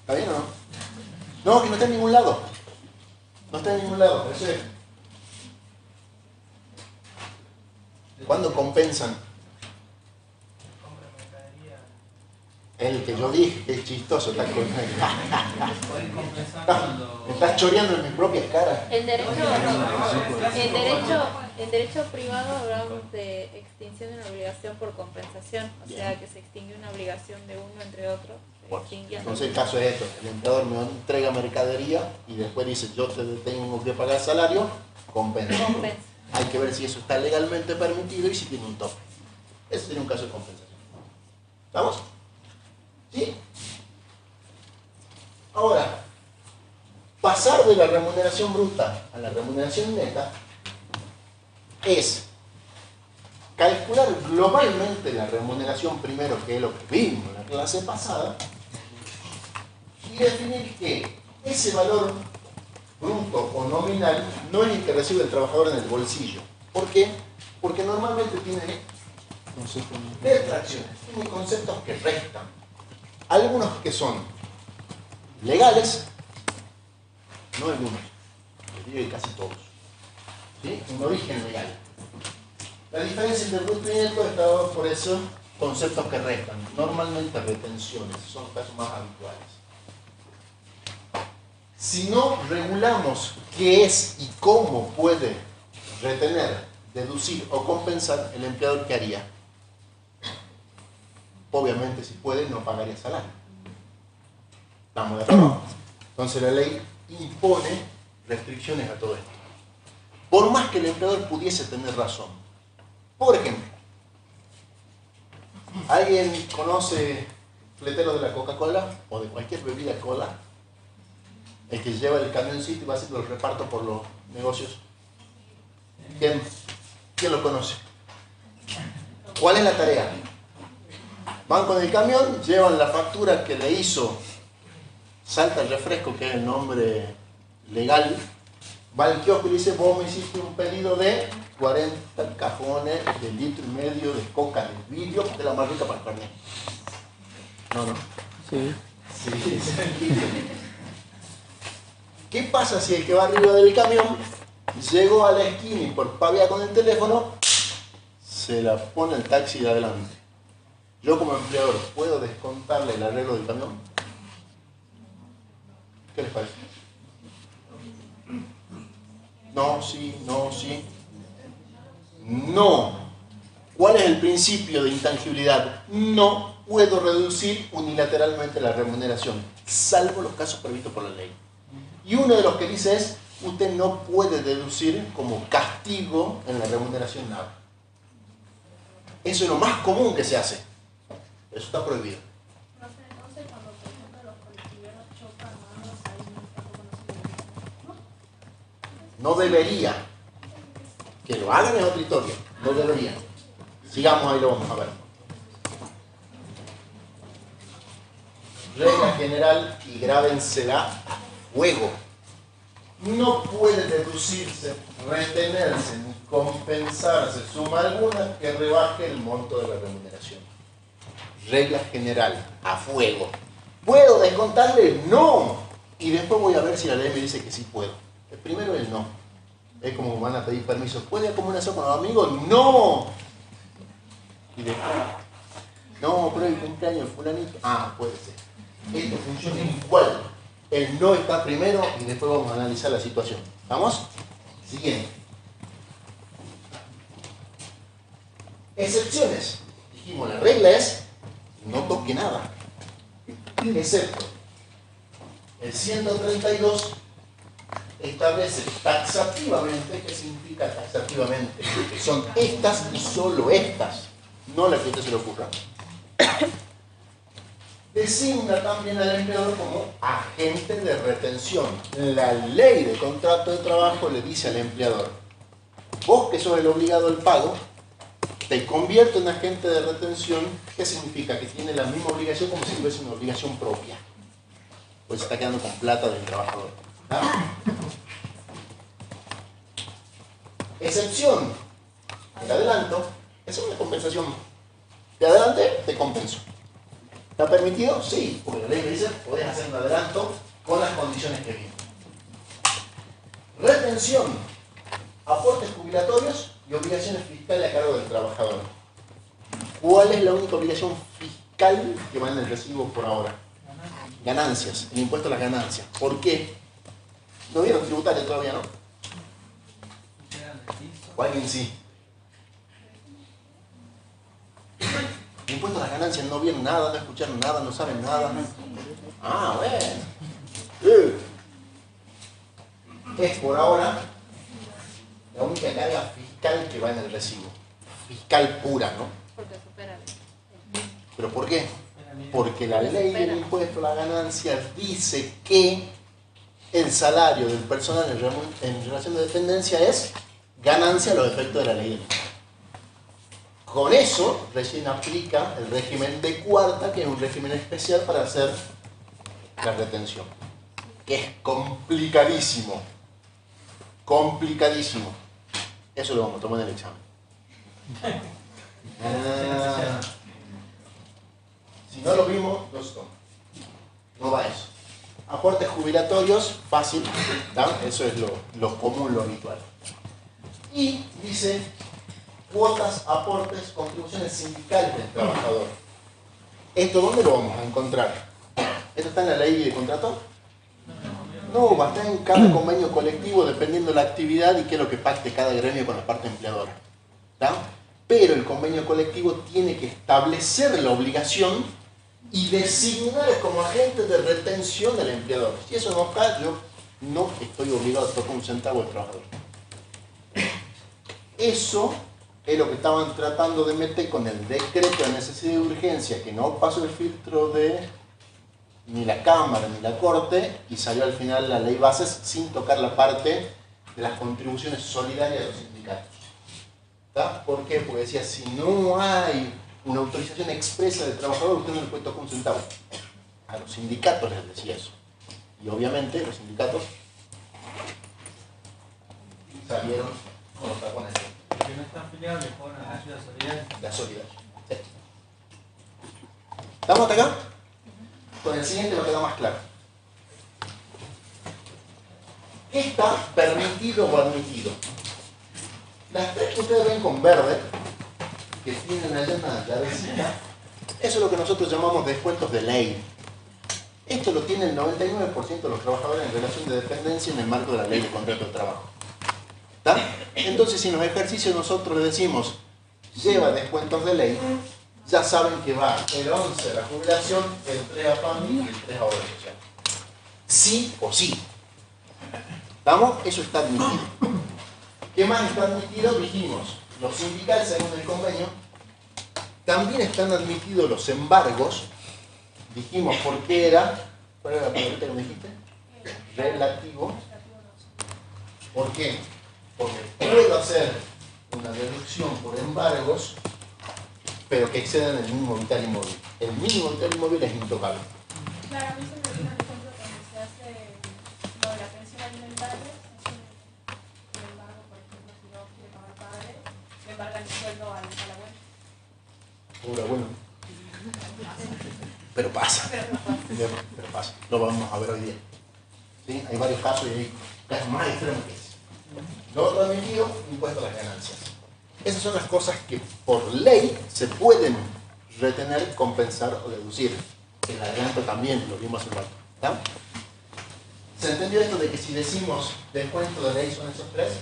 ¿Está bien o no? No, que no está en ningún lado. No está en ningún lado. Eso es. ¿Cuándo compensan? El que yo dije, que es chistoso, está con... Me estás choreando en mis propias caras. En derecho privado hablamos de extinción de una obligación por compensación, o sea que se extingue una obligación de uno entre otro. Bueno, entonces el caso es esto, el empleador me entrega mercadería y después dice yo te tengo que pagar salario, compensa. Hay que ver si eso está legalmente permitido y si tiene un tope. Ese sería un caso de compensación. ¿Estamos? ¿Sí? Ahora, pasar de la remuneración bruta a la remuneración neta es calcular globalmente la remuneración primero, que es lo que vimos en la clase pasada, y definir que ese valor bruto o nominal no es el que recibe el trabajador en el bolsillo. ¿Por qué? Porque normalmente tiene detracciones, tiene conceptos que restan. Algunos que son legales, no algunos, yo diría que casi todos, ¿sí? Un origen legal. La diferencia entre bruto y neto está dado por esos conceptos que restan, normalmente retenciones, son los casos más habituales. Si no regulamos qué es y cómo puede retener, deducir o compensar, el empleador, ¿qué haría? Obviamente, si puede, no pagaría salario. ¿Estamos de acuerdo? Entonces la ley impone restricciones a todo esto. Por más que el empleador pudiese tener razón. Por ejemplo, ¿alguien conoce fletero de la Coca-Cola o de cualquier bebida cola? El que lleva el camioncito y va haciendo el reparto por los negocios. ¿Quién lo conoce? ¿Cuál es la tarea? Van con el camión, llevan la factura que le hizo Salta el Refresco, que es el nombre legal, va al kiosco y dice, vos me hiciste un pedido de 40 cajones de 1,5 litros de coca de vidrio, de la más rica para el carnet. No. Sí. Sí. ¿Qué pasa si el que va arriba del camión llegó a la esquina y por pavea con el teléfono, se la pone el taxi de adelante? Yo como empleador, ¿puedo descontarle el arreglo del camión? ¿Qué les parece? No, sí, no, sí. No. ¿Cuál es el principio de intangibilidad? No puedo reducir unilateralmente la remuneración, salvo los casos previstos por la ley. Y uno de los que dice es, usted no puede deducir como castigo en la remuneración nada. Eso es lo más común que se hace. Eso está prohibido. Entonces, cuando por ejemplo los colectiveros chocan manos, ahí tampoco no se No debería. Que lo hagan es otra historia. No debería. Sigamos, ahí lo vamos a ver. Regla general, y grábensela a fuego. No puede deducirse, retenerse, ni compensarse suma alguna que rebaje el monto de la remuneración. Regla general, a fuego. ¿Puedo descontarle? No. Y después voy a ver si la ley me dice que sí puedo. El primero es el no. Es como van a pedir permiso. ¿Puede comunicarse con los amigos? ¡No! Y después, no, pero el cumpleaños de fulanito. Ah, puede ser. Esto funciona igual. El no está primero y después vamos a analizar la situación. ¿Vamos? Siguiente. Excepciones. Dijimos, la regla es no toque nada. Excepto el 132 establece taxativamente. ¿Qué significa taxativamente? Que son estas y solo estas, no las que a usted se le ocurra. designa también al empleador como agente de retención. La ley de contrato de trabajo le dice al empleador: vos que sos el obligado al pago, te convierto en agente de retención. ¿Qué significa? Que tiene la misma obligación como si tuviese una obligación propia, pues se está quedando con plata del trabajador. Excepción: el adelanto es una compensación. Te adelante, te compenso. ¿Está permitido? Sí, porque la ley dice podés hacer un adelanto con las condiciones que vienen. Retención: aportes jubilatorios y obligaciones fiscales a cargo del trabajador. ¿Cuál es la única obligación fiscal que va en el recibo por ahora? Ganancias, el impuesto a las ganancias. ¿Por qué? ¿No vieron tributario todavía, no? ¿O alguien sí? El impuesto a las ganancias no vieron nada, no escucharon nada, no saben nada. Ah, bueno. Es por ahora la única carga fiscal que va en el recibo. Fiscal pura, ¿no? Porque supera. ¿Pero por qué? Porque la ley del impuesto a la ganancia dice que el salario del personal en relación de dependencia es ganancia a los efectos de la ley del impuesto. Con eso recién aplica el régimen de cuarta, que es un régimen especial para hacer la retención, que es complicadísimo. Complicadísimo. Eso lo vamos a tomar en el examen. Si no lo vimos, no se toma. No va eso. Aportes jubilatorios, fácil, ¿tá? Eso es lo común, lo habitual. Y dice cuotas, aportes, contribuciones sindicales del trabajador. ¿Esto dónde lo vamos a encontrar? ¿Esto está en la ley de contrato? No, va a estar en cada convenio colectivo dependiendo de la actividad y qué es lo que pacte cada gremio con la parte empleadora. ¿Tá? Pero el convenio colectivo tiene que establecer la obligación y designar como agente de retención del empleador. Si eso no está, yo no estoy obligado a tocar un centavo del trabajador. Eso es lo que estaban tratando de meter con el decreto de necesidad de urgencia, que no pasó el filtro de ni la Cámara ni la Corte, y salió al final la ley bases sin tocar la parte de las contribuciones solidarias de los sindicatos. ¿Tá? ¿Por qué? Porque decía, si no hay una autorización expresa del trabajador, usted no le puede tocar un centavo. A los sindicatos les decía eso. Y obviamente los sindicatos salieron con los tapones. Que no están afiliados le ponen la ayuda solidaria. La solidaridad. Sí. ¿Estamos hasta acá? Con el siguiente lo queda más claro. ¿Qué está permitido o admitido? Las tres que ustedes ven con verde, que tienen allá en la llavecita, eso es lo que nosotros llamamos descuentos de ley. Esto lo tiene el 99% de los trabajadores en relación de dependencia en el marco de la ley de contrato de trabajo. ¿Tá? Entonces, si en los ejercicios nosotros le decimos lleva descuentos de ley, ya saben que va el 11 a la jubilación, el 3 a familia y el 3 a obra social. Sí o sí. ¿Estamos? Eso está admitido. ¿Qué más está admitido? Dijimos, los sindicales según el convenio. También están admitidos los embargos. Dijimos por qué era. ¿Cuál era la palabra que me dijiste? Relativo. ¿Por qué? Porque puedo hacer una deducción por embargos, pero que excedan el mínimo vital inmóvil. El mínimo vital inmóvil es intocable. Claro, a mí se me viene un ejemplo cuando se hace lo de la pensión alimentaria, se hace un embargo, por ejemplo, si no quiere pagar padre, le embargan el sueldo al abuelo. Pobre abuelo. Pero pasa. Pero pasa. Lo vamos a ver hoy día. ¿Sí? Hay varios casos y hay casos más extremos que ese. Lo otro admitido, impuesto a las ganancias. Esas son las cosas que por ley se pueden retener, compensar o deducir. El adelanto también, lo vimos hace un rato. ¿Tá? ¿Se entendió esto de que si decimos descuento de ley son esos tres?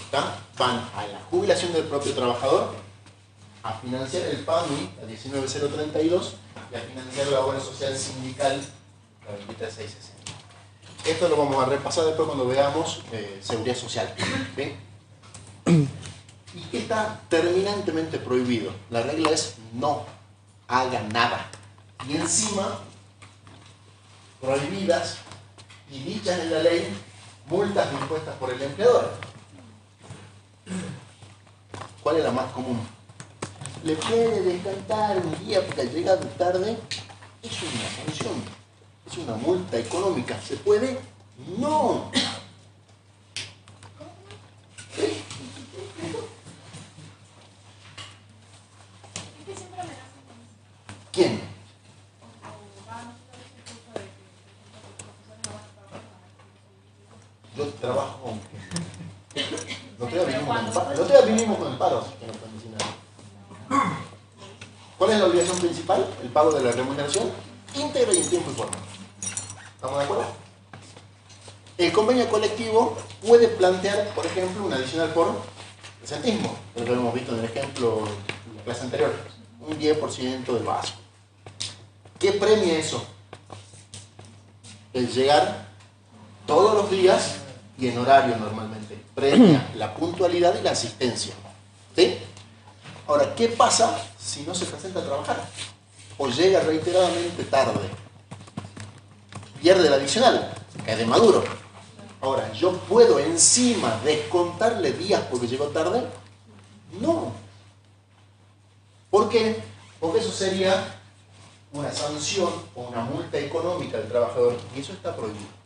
¿Tá? Van a la jubilación del propio trabajador, a financiar el PAMI, la 19032, y a financiar la obra social sindical, la 23660. Esto lo vamos a repasar después cuando veamos seguridad social. ¿Sí? ¿Y qué está terminantemente prohibido? La regla es no haga nada. Y encima, prohibidas y dichas en la ley, multas impuestas por el empleador. ¿Cuál es la más común? Le puede descantar un día porque al llegar tarde. Es una sanción, es una multa económica. ¿Se puede? No. ¿Sí? ¿Quién? Yo trabajo. El otro día vinimos con el paro, así que no pueden decir nada. ¿Cuál es la obligación principal? El pago de la remuneración íntegra y en tiempo y forma. ¿Estamos de acuerdo? El convenio colectivo puede plantear, por ejemplo, un adicional por presentismo, lo que hemos visto en el ejemplo de la clase anterior, un 10% del básico. ¿Qué premia eso? El llegar todos los días y en horario normalmente. Premia la puntualidad y la asistencia. ¿Sí? Ahora, ¿qué pasa si no se presenta a trabajar? O llega reiteradamente tarde. Pierde el adicional, cae de maduro. Ahora, ¿yo puedo encima descontarle días porque llegó tarde? No. ¿Por qué? Porque eso sería una sanción o una multa económica del trabajador y eso está prohibido.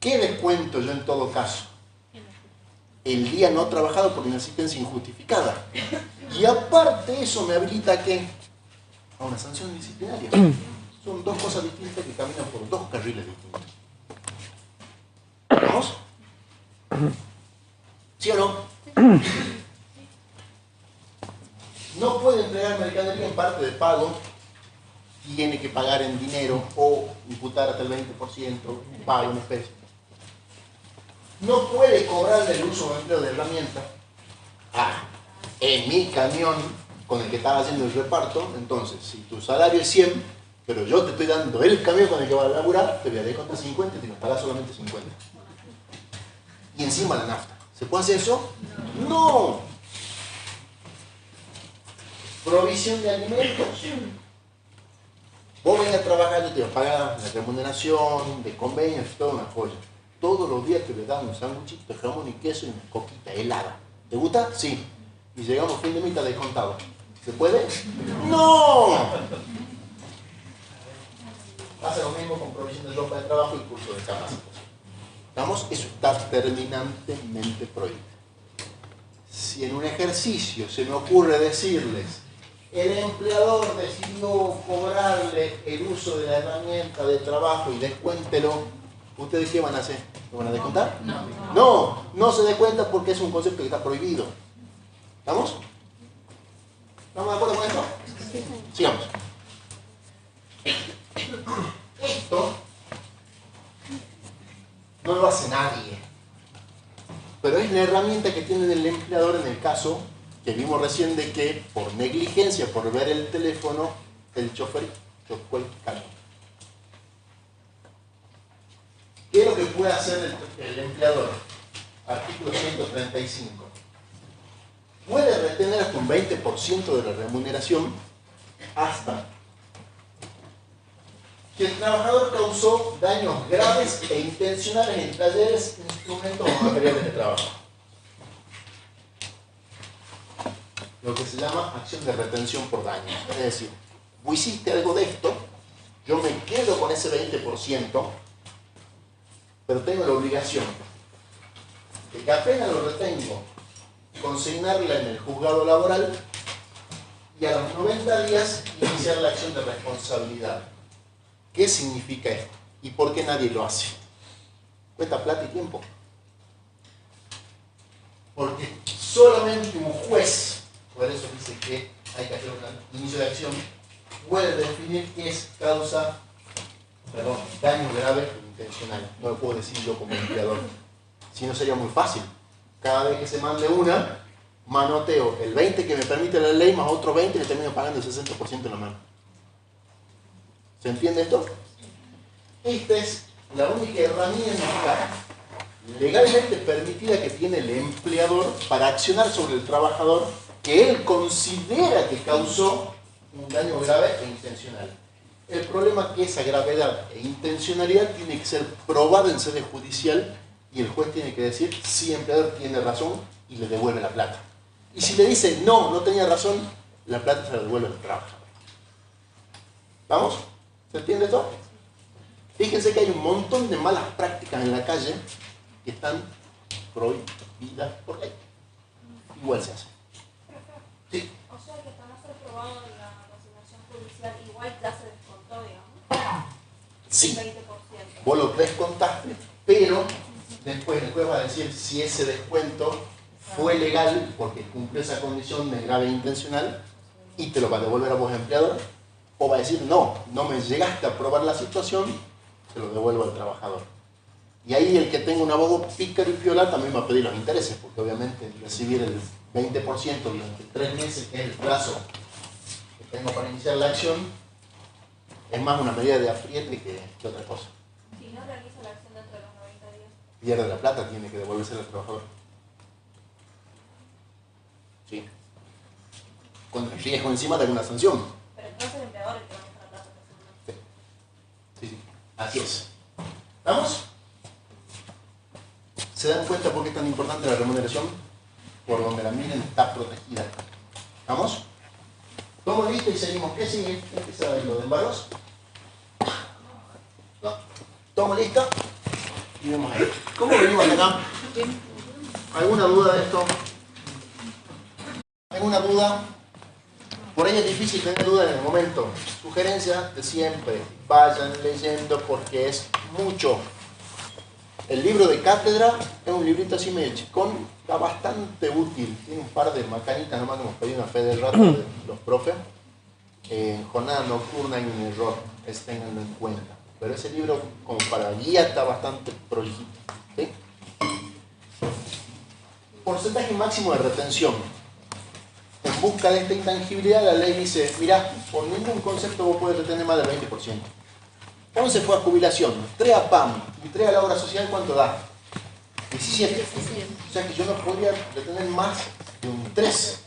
¿Qué descuento yo en todo caso? El día no trabajado por inasistencia injustificada. Y aparte eso me habilita ¿a qué? A una sanción disciplinaria. Son dos cosas distintas que caminan por dos carriles distintos. ¿Vamos? ¿Sí o no? No puede entregar mercadería en parte de pago, tiene que pagar en dinero o imputar hasta el 20% pago en especie. No puede cobrarle el uso o empleo de herramienta. En mi camión con el que estaba haciendo el reparto, entonces, si tu salario es 100, pero yo te estoy dando el camión con el que vas a laburar, te voy a descontar 50 y te vas a pagar solamente 50. Y encima la nafta. ¿Se puede hacer eso? No. Provisión de alimentos. Vos venís a trabajar, yo te voy a pagar la remuneración, de convenios, toda una joya. Todos los días te le dan un sándwichito de jamón y queso y una coquita helada. ¿Te gusta? Sí. Y llegamos fin de mitad descontado. ¿Se puede? ¡No! Pasa lo mismo con provisión de ropa de trabajo y curso de capacitación. ¿Estamos? Eso está terminantemente prohibido. Si en un ejercicio se me ocurre decirles, el empleador decidió cobrarle el uso de la herramienta de trabajo y descuéntelo, ¿ustedes qué van a hacer? ¿Lo van a descontar? No, no se descuenta porque es un concepto que está prohibido. ¿Estamos? ¿Estamos de acuerdo con esto? Sigamos. Esto no lo hace nadie, pero es la herramienta que tiene el empleador en el caso que vimos recién de que por negligencia, por ver el teléfono, el chofer chocó el camión. ¿Qué es lo que puede hacer el empleador? Artículo 135. Puede retener hasta un 20% de la remuneración hasta que el trabajador causó daños graves e intencionales en talleres, instrumentos o materiales de trabajo. Lo que se llama acción de retención por daño. Es decir, vos hiciste algo de esto, yo me quedo con ese 20%, pero tengo la obligación de que apenas lo retengo, consignarla en el juzgado laboral y a los 90 días iniciar la acción de responsabilidad. ¿Qué significa esto? ¿Y por qué nadie lo hace? Cuesta plata y tiempo. Porque solamente un juez, por eso dice que hay que hacer un inicio de acción, puede definir qué es daño grave o intencional. No lo puedo decir yo como empleador. Si no sería muy fácil. Cada vez que se mande una, manoteo el 20 que me permite la ley más otro 20 y le termino pagando el 60% en la mano. ¿Se entiende esto? Esta es la única herramienta legalmente permitida que tiene el empleador para accionar sobre el trabajador que él considera que causó un daño grave e intencional. El problema es que esa gravedad e intencionalidad tiene que ser probada en sede judicial y el juez tiene que decir si el empleador tiene razón y le devuelve la plata. Y si le dice no, no tenía razón, la plata se la devuelve al trabajador. ¿Vamos? ¿Se entiende esto? Fíjense que hay un montón de malas prácticas en la calle que están prohibidas por ley. Igual se hace. Sí. O sea que para no ser probado en la conciliación judicial, igual ya se descontó, digamos. Sí. El 20%. Vos lo descontaste, pero después el juez va a decir si ese descuento fue legal porque cumplió esa condición de grave e intencional y te lo va a devolver a vos empleador, o va a decir no, no me llegaste a probar la situación, te lo devuelvo al trabajador. Y ahí el que tenga un abogado pícaro y piola también va a pedir los intereses, porque obviamente recibir el 20% durante 3 meses, que es el plazo que tengo para iniciar la acción, es más una medida de apriete que otra cosa. Si no realiza la acción dentro de los 90 días. Pierde la plata, tiene que devolverse al trabajador. ¿Sí? Con el riesgo encima de alguna sanción. Pero entonces el empleador es el que maneja la plata. Sí. Sí, sí. Así es. ¿Vamos? ¿Se dan cuenta por qué es tan importante la remuneración? Por donde la miren está protegida. ¿Vamos? ¿Tomo listo y seguimos? ¿Qué sigue? ¿Empieza lo de embargos? No. ¿Tomo listo? Y vemos ahí. ¿Cómo venimos de acá? ¿Alguna duda de esto? ¿Alguna duda? Por ahí es difícil tener duda en el momento. Sugerencia de siempre. Vayan leyendo porque es mucho. El libro de cátedra es un librito así medio chicón, está bastante útil. Tiene un par de macanitas, nomás que hemos pedido una fe del rato de los profes. En jornada nocturna hay un error, ténganlo en cuenta. Pero ese libro, como para guía, está bastante prolijito. ¿Sí? Porcentaje máximo de retención. En busca de esta intangibilidad, la ley dice, mira, por ningún concepto vos podés retener más del 20%. Entonces fue a jubilación, 3 a PAM y 3 a la obra social, ¿cuánto da? 17. O sea que yo no podría retener más de un 3,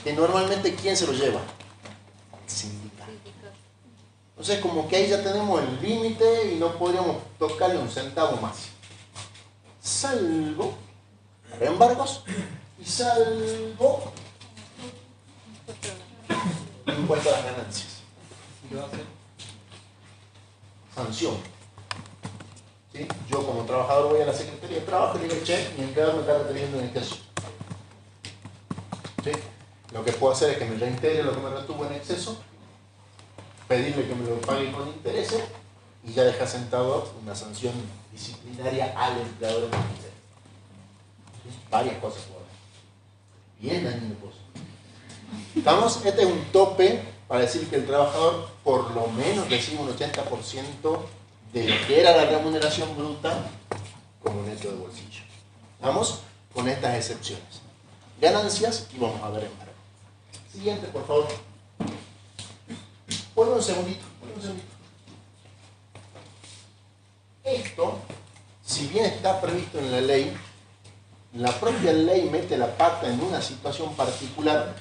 que normalmente ¿quién se lo lleva? El sindicato. Entonces como que ahí ya tenemos el límite y no podríamos tocarle un centavo más. Salvo embargos y salvo impuesto a las ganancias. ¿Qué va a hacer? Sanción. ¿Sí? Yo como trabajador voy a la Secretaría de Trabajo y le digo, che, mi empleador me está reteniendo en exceso. ¿Sí? Lo que puedo hacer es que me reintegre lo que me retuvo en exceso, pedirle que me lo pague con intereses y ya deja sentado una sanción disciplinaria al empleador en el ministerio. ¿Sí? Varias cosas puedo hacer. Bien dañino cosas. ¿Estamos? Este es un tope para decir que el trabajador por lo menos recibe un 80% de lo que era la remuneración bruta como neto de bolsillo. Vamos con estas excepciones. Ganancias y vamos a ver embargo. Siguiente, por favor. Ponme un segundito. Esto, si bien está previsto en la ley, la propia ley mete la pata en una situación particular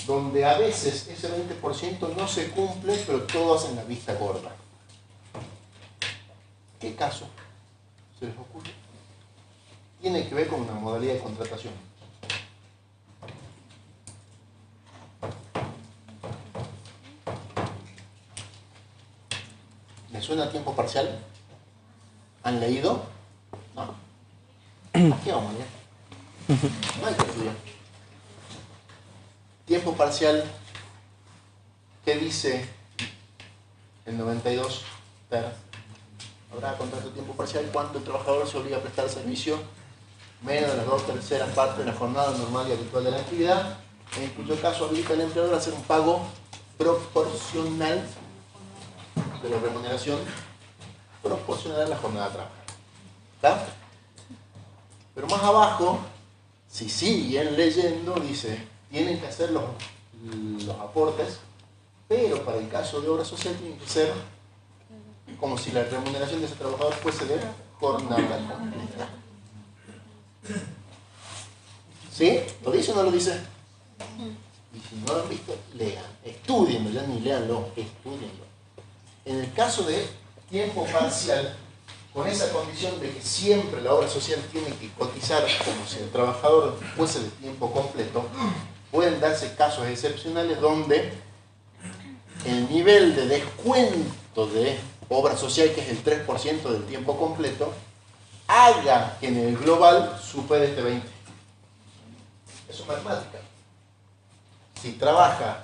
donde a veces ese 20% no se cumple, pero todos hacen la vista gorda. ¿Qué caso se les ocurre? Tiene que ver con una modalidad de contratación. ¿Les suena a tiempo parcial? ¿Han leído? No. ¿Qué vamos a leer? No hay que estudiar. Tiempo parcial, ¿qué dice el 92? Habrá contrato de tiempo parcial cuando el trabajador se obliga a prestar servicio menos de las 2/3 partes de la jornada normal y habitual de la actividad, en cuyo caso habilita al empleador a hacer un pago proporcional de la remuneración proporcional a la jornada trabajada. ¿Está? Pero más abajo, si siguen leyendo, dice tienen que hacer los aportes, pero para el caso de obra social tienen que ser como si la remuneración de ese trabajador fuese de jornada completa. ¿Sí? ¿Lo dice o no lo dice? Y si Si no lo han visto, lean, estudienlo, ya ni leanlo, estudienlo. En el caso de tiempo parcial, con esa condición de que siempre la obra social tiene que cotizar como si el trabajador fuese de tiempo completo, pueden darse casos excepcionales donde el nivel de descuento de obra social, que es el 3% del tiempo completo, haga que en el global supere este 20%. Eso es matemática. Si trabaja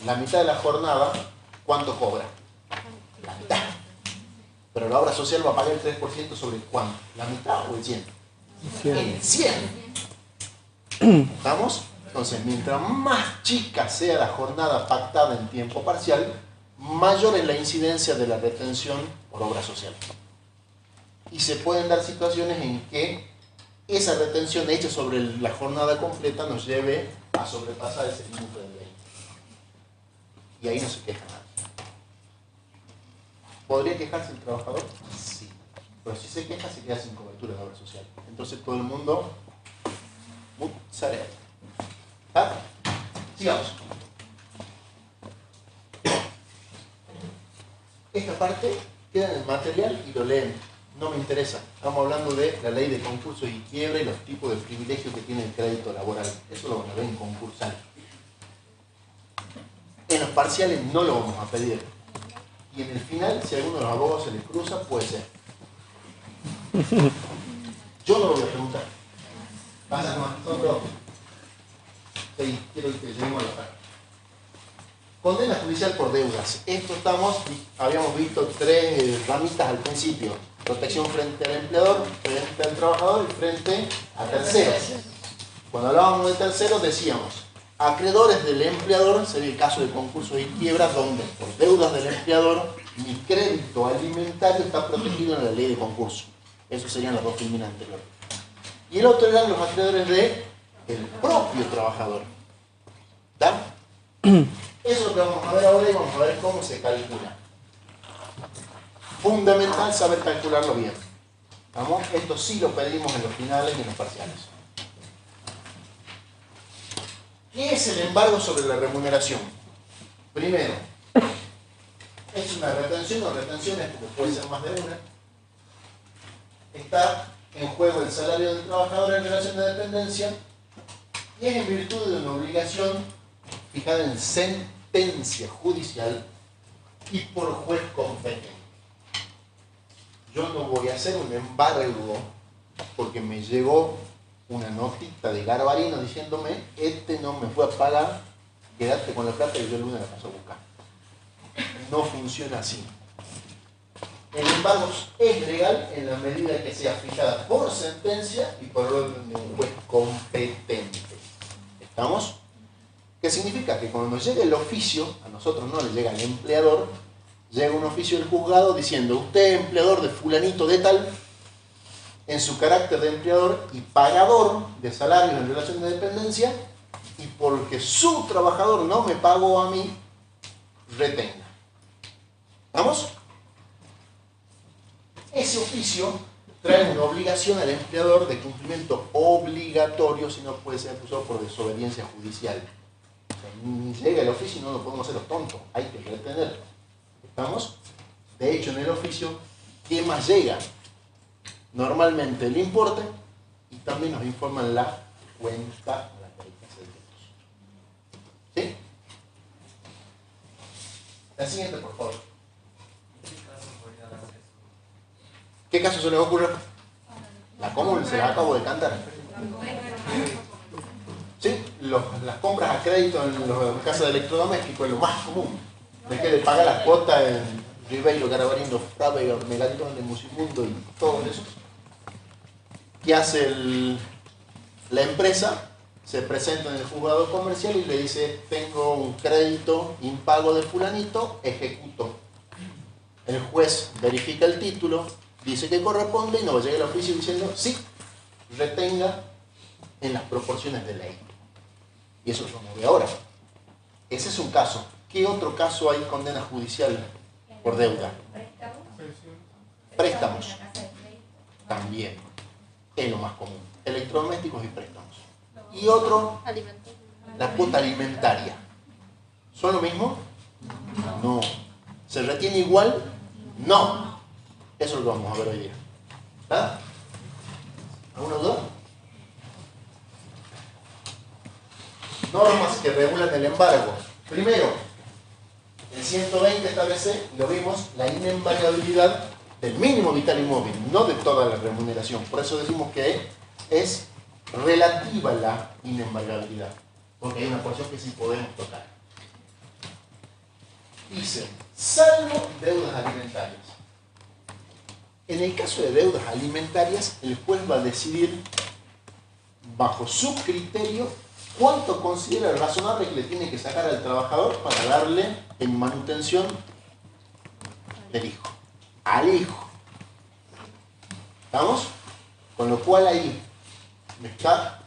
la mitad de la jornada, ¿cuánto cobra? La mitad. Pero la obra social va a pagar el 3% sobre cuánto, la mitad o el 100. El 100. ¿Estamos? Entonces, mientras más chica sea la jornada pactada en tiempo parcial, mayor es la incidencia de la retención por obra social. Y se pueden dar situaciones en que esa retención hecha sobre la jornada completa nos lleve a sobrepasar ese límite del 20. Y ahí no se queja nada. ¿Podría quejarse el trabajador? Sí. Pero si se queja, se queda sin cobertura de obra social. Entonces todo el mundo sale. ¿Ah? Sigamos. Esta parte queda en el material y lo leen. No me interesa. Estamos hablando de la ley de concursos y quiebra y los tipos de privilegios que tiene el crédito laboral. Eso lo van a ver en concursal. En los parciales no lo vamos a pedir. Y en el final, si a alguno de los abogados se les cruza, puede ser. Yo no lo voy a preguntar. Pasa nomás, son dos. Sí, quiero que lleguemos a la parte. Condena judicial por deudas. Esto habíamos visto tres ramitas al principio. Protección frente al empleador, frente al trabajador y frente a terceros. Cuando hablábamos de terceros decíamos, acreedores del empleador, sería el caso de concursos y quiebras, donde por deudas del empleador mi crédito alimentario está protegido en la ley de concurso. Esos serían los dos fines anteriores. Y el otro eran los acreedores del propio trabajador. ¿Está? Eso es lo que vamos a ver ahora y vamos a ver cómo se calcula. Fundamental saber calcularlo bien. ¿Vamos? Esto sí lo pedimos en los finales y en los parciales. ¿Qué es el embargo sobre la remuneración? Primero, es una retención o retenciones, porque puede ser más de una. Está en juego el salario del trabajador en relación de dependencia y es en virtud de una obligación fijada en sentencia judicial y por juez competente. Yo no voy a hacer un embargo porque me llegó una notita de Garbarino diciéndome, no me fue a pagar, quedarte con la plata y yo el lunes la paso a buscar. No funciona así. El embargo es legal en la medida que sea fijada por sentencia y por orden de un juez competente. ¿Estamos? ¿Qué significa? Que cuando nos llega el oficio, a nosotros no le llega al empleador, llega un oficio del juzgado diciendo, usted empleador de fulanito de tal, en su carácter de empleador y pagador de salarios en relación de dependencia, y porque su trabajador no me pagó a mí, retenga. ¿Vamos? Ese oficio trae una obligación al empleador de cumplimiento obligatorio, si no puede ser acusado por desobediencia judicial. O sea, ni llega el oficio y no lo podemos hacer los tontos, hay que retenerlo. ¿Estamos? De hecho, en el oficio, ¿qué más llega? Normalmente el importe y también nos informan la cuenta de las tarifas de débito. ¿Sí? La siguiente, por favor. ¿Qué caso se les ocurre? La común, se la acabo de cantar. ¿Sí? Las compras a crédito en las casas de electrodomésticos es lo más común. Dejé de pagar las cuotas en Ribeiro, Garbarino, Frávega, Megalítón, de Musimundo y todos esos. ¿Qué hace la empresa? Se presenta en el juzgado comercial y le dice, tengo un crédito impago de fulanito, ejecuto. El juez verifica el título, dice que corresponde y nos llega el oficio diciendo, sí, retenga en las proporciones de ley. Y eso es lo que ve ahora. Ese es un caso. ¿Qué otro caso hay condena judicial por deuda? Préstamos. También. Es lo más común. Electrodomésticos y préstamos. Y otro, la cuota alimentaria. ¿Son lo mismo? No. ¿Se retiene igual? No. Eso es lo que vamos a ver hoy día. ¿Está? ¿Alguna duda? Normas que regulan el embargo. Primero, el 120 establece, lo vimos, la inembargabilidad del mínimo vital y móvil, no de toda la remuneración. Por eso decimos que es relativa la inembargabilidad, porque hay una porción que sí podemos tocar. Dice, salvo deudas alimentarias. En el caso de deudas alimentarias, el juez va a decidir, bajo su criterio, cuánto considera razonable que le tiene que sacar al trabajador para darle en manutención del hijo. Al hijo. ¿Estamos? Con lo cual ahí me está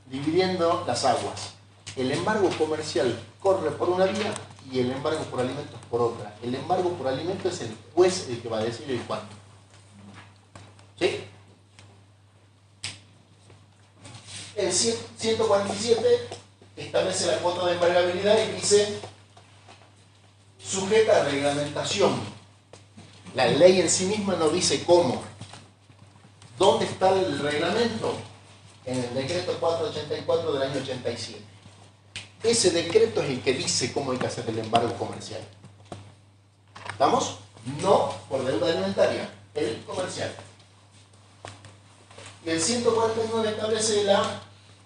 dividiendo las aguas. El embargo comercial corre por una vía y el embargo por alimentos por otra. El embargo por alimentos es el juez el que va a decir el cuánto. ¿Sí? El 147 establece la cuota de embargabilidad y dice sujeta a reglamentación. La ley en sí misma no dice cómo. ¿Dónde está el reglamento? En el decreto 484 del año 87. Ese decreto es el que dice cómo hay que hacer el embargo comercial. ¿Estamos? No por deuda alimentaria, el comercial. Y el 149 establece la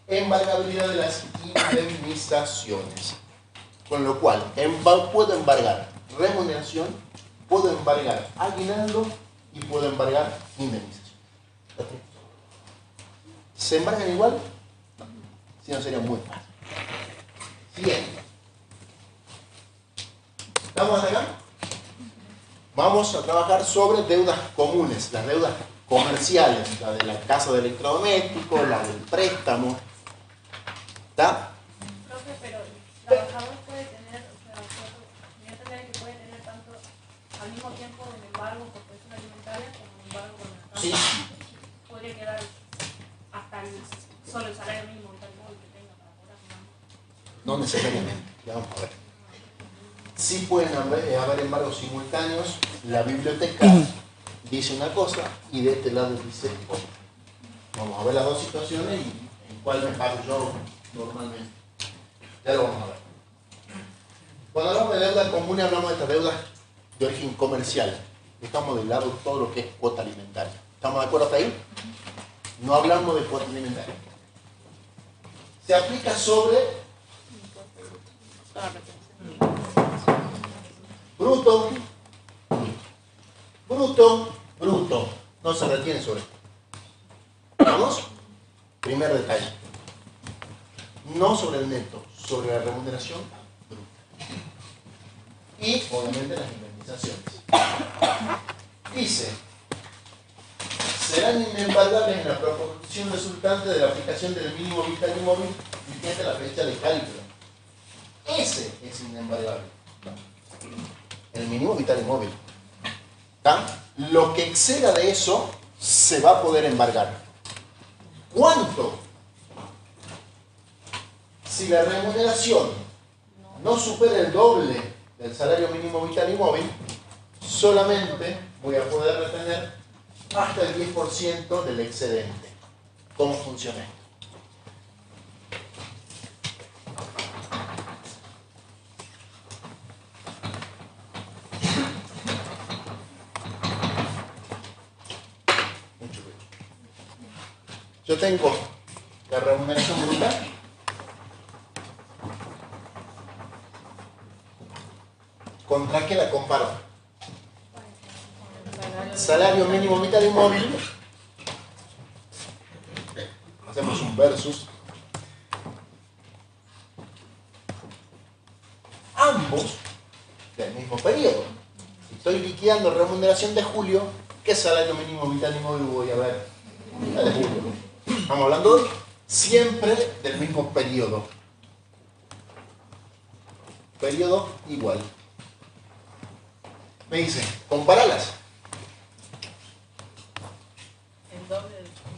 embargabilidad de las indemnizaciones. Con lo cual, puedo embargar remuneración, puedo embargar aguinaldo y puedo embargar indemnización. ¿Se embargan igual? No. Si no, sería muy fácil. Bien. ¿Estamos hasta acá? Vamos a trabajar sobre deudas comunes, las deudas comerciales, la de la casa de electrodomésticos, la del préstamo. ¿Está? Profe, pero el trabajador puede tener, o sea, yo entender que puede tener tanto al mismo tiempo el embargo por presión alimentaria como el embargo con la casa. Sí. Podría quedar hasta solo el salario mínimo vital móvil que tenga para cobrar. No necesariamente. Ya vamos a ver. Sí pueden haber embargos simultáneos. La biblioteca dice una cosa y de este lado dice otra. Vamos a ver las dos situaciones y en cuál me paro yo normalmente. Ya lo vamos a ver. Cuando hablamos de deuda común hablamos de estas deudas de origen comercial. Dejamos de lado todo lo que es cuota alimentaria. ¿Estamos de acuerdo hasta ahí? No hablamos de cuota alimentaria. Se aplica sobre bruto, bruto, bruto. No se retiene sobre esto. ¿Vamos? Primer detalle. No sobre el neto, sobre la remuneración bruta. Y, obviamente, las indemnizaciones. Dice, serán inembargables en la proporción resultante de la aplicación del mínimo vital y móvil vigente a la fecha de cálculo. Ese es inembargable. El mínimo vital y móvil. ¿Está? Lo que exceda de eso se va a poder embargar. ¿Cuánto? Si la remuneración no supera el doble del salario mínimo vital y móvil, solamente voy a poder retener hasta el 10% del excedente. ¿Cómo funciona esto? Mucho ruido. Yo tengo la remuneración bruta. ¿Contra qué la comparo? Salario mínimo vital y móvil. Hacemos un versus. Ambos del mismo periodo. Si estoy liquidando remuneración de julio, ¿qué salario mínimo vital y móvil voy a ver? La de julio. Estamos hablando siempre del mismo periodo. Periodo igual. Me dice, compáralas.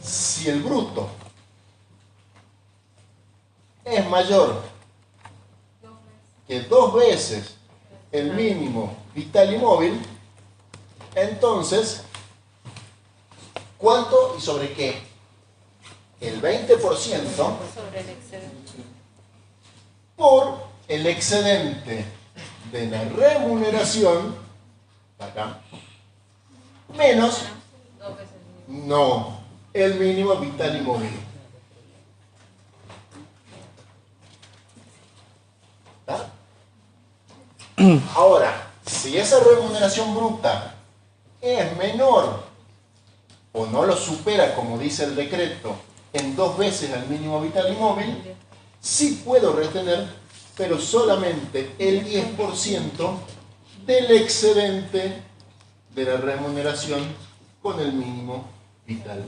Si el bruto es mayor que 2 veces el mínimo vital y móvil, entonces, ¿cuánto y sobre qué? El 20% Sobre el excedente. por el excedente de la remuneración, acá, menos, 2 veces. no, el mínimo vital y móvil. ¿Está? Ahora, si esa remuneración bruta es menor o no lo supera, como dice el decreto, en 2 veces al mínimo vital y móvil, sí puedo retener, pero solamente el 10% del excedente de la remuneración con el mínimo vital.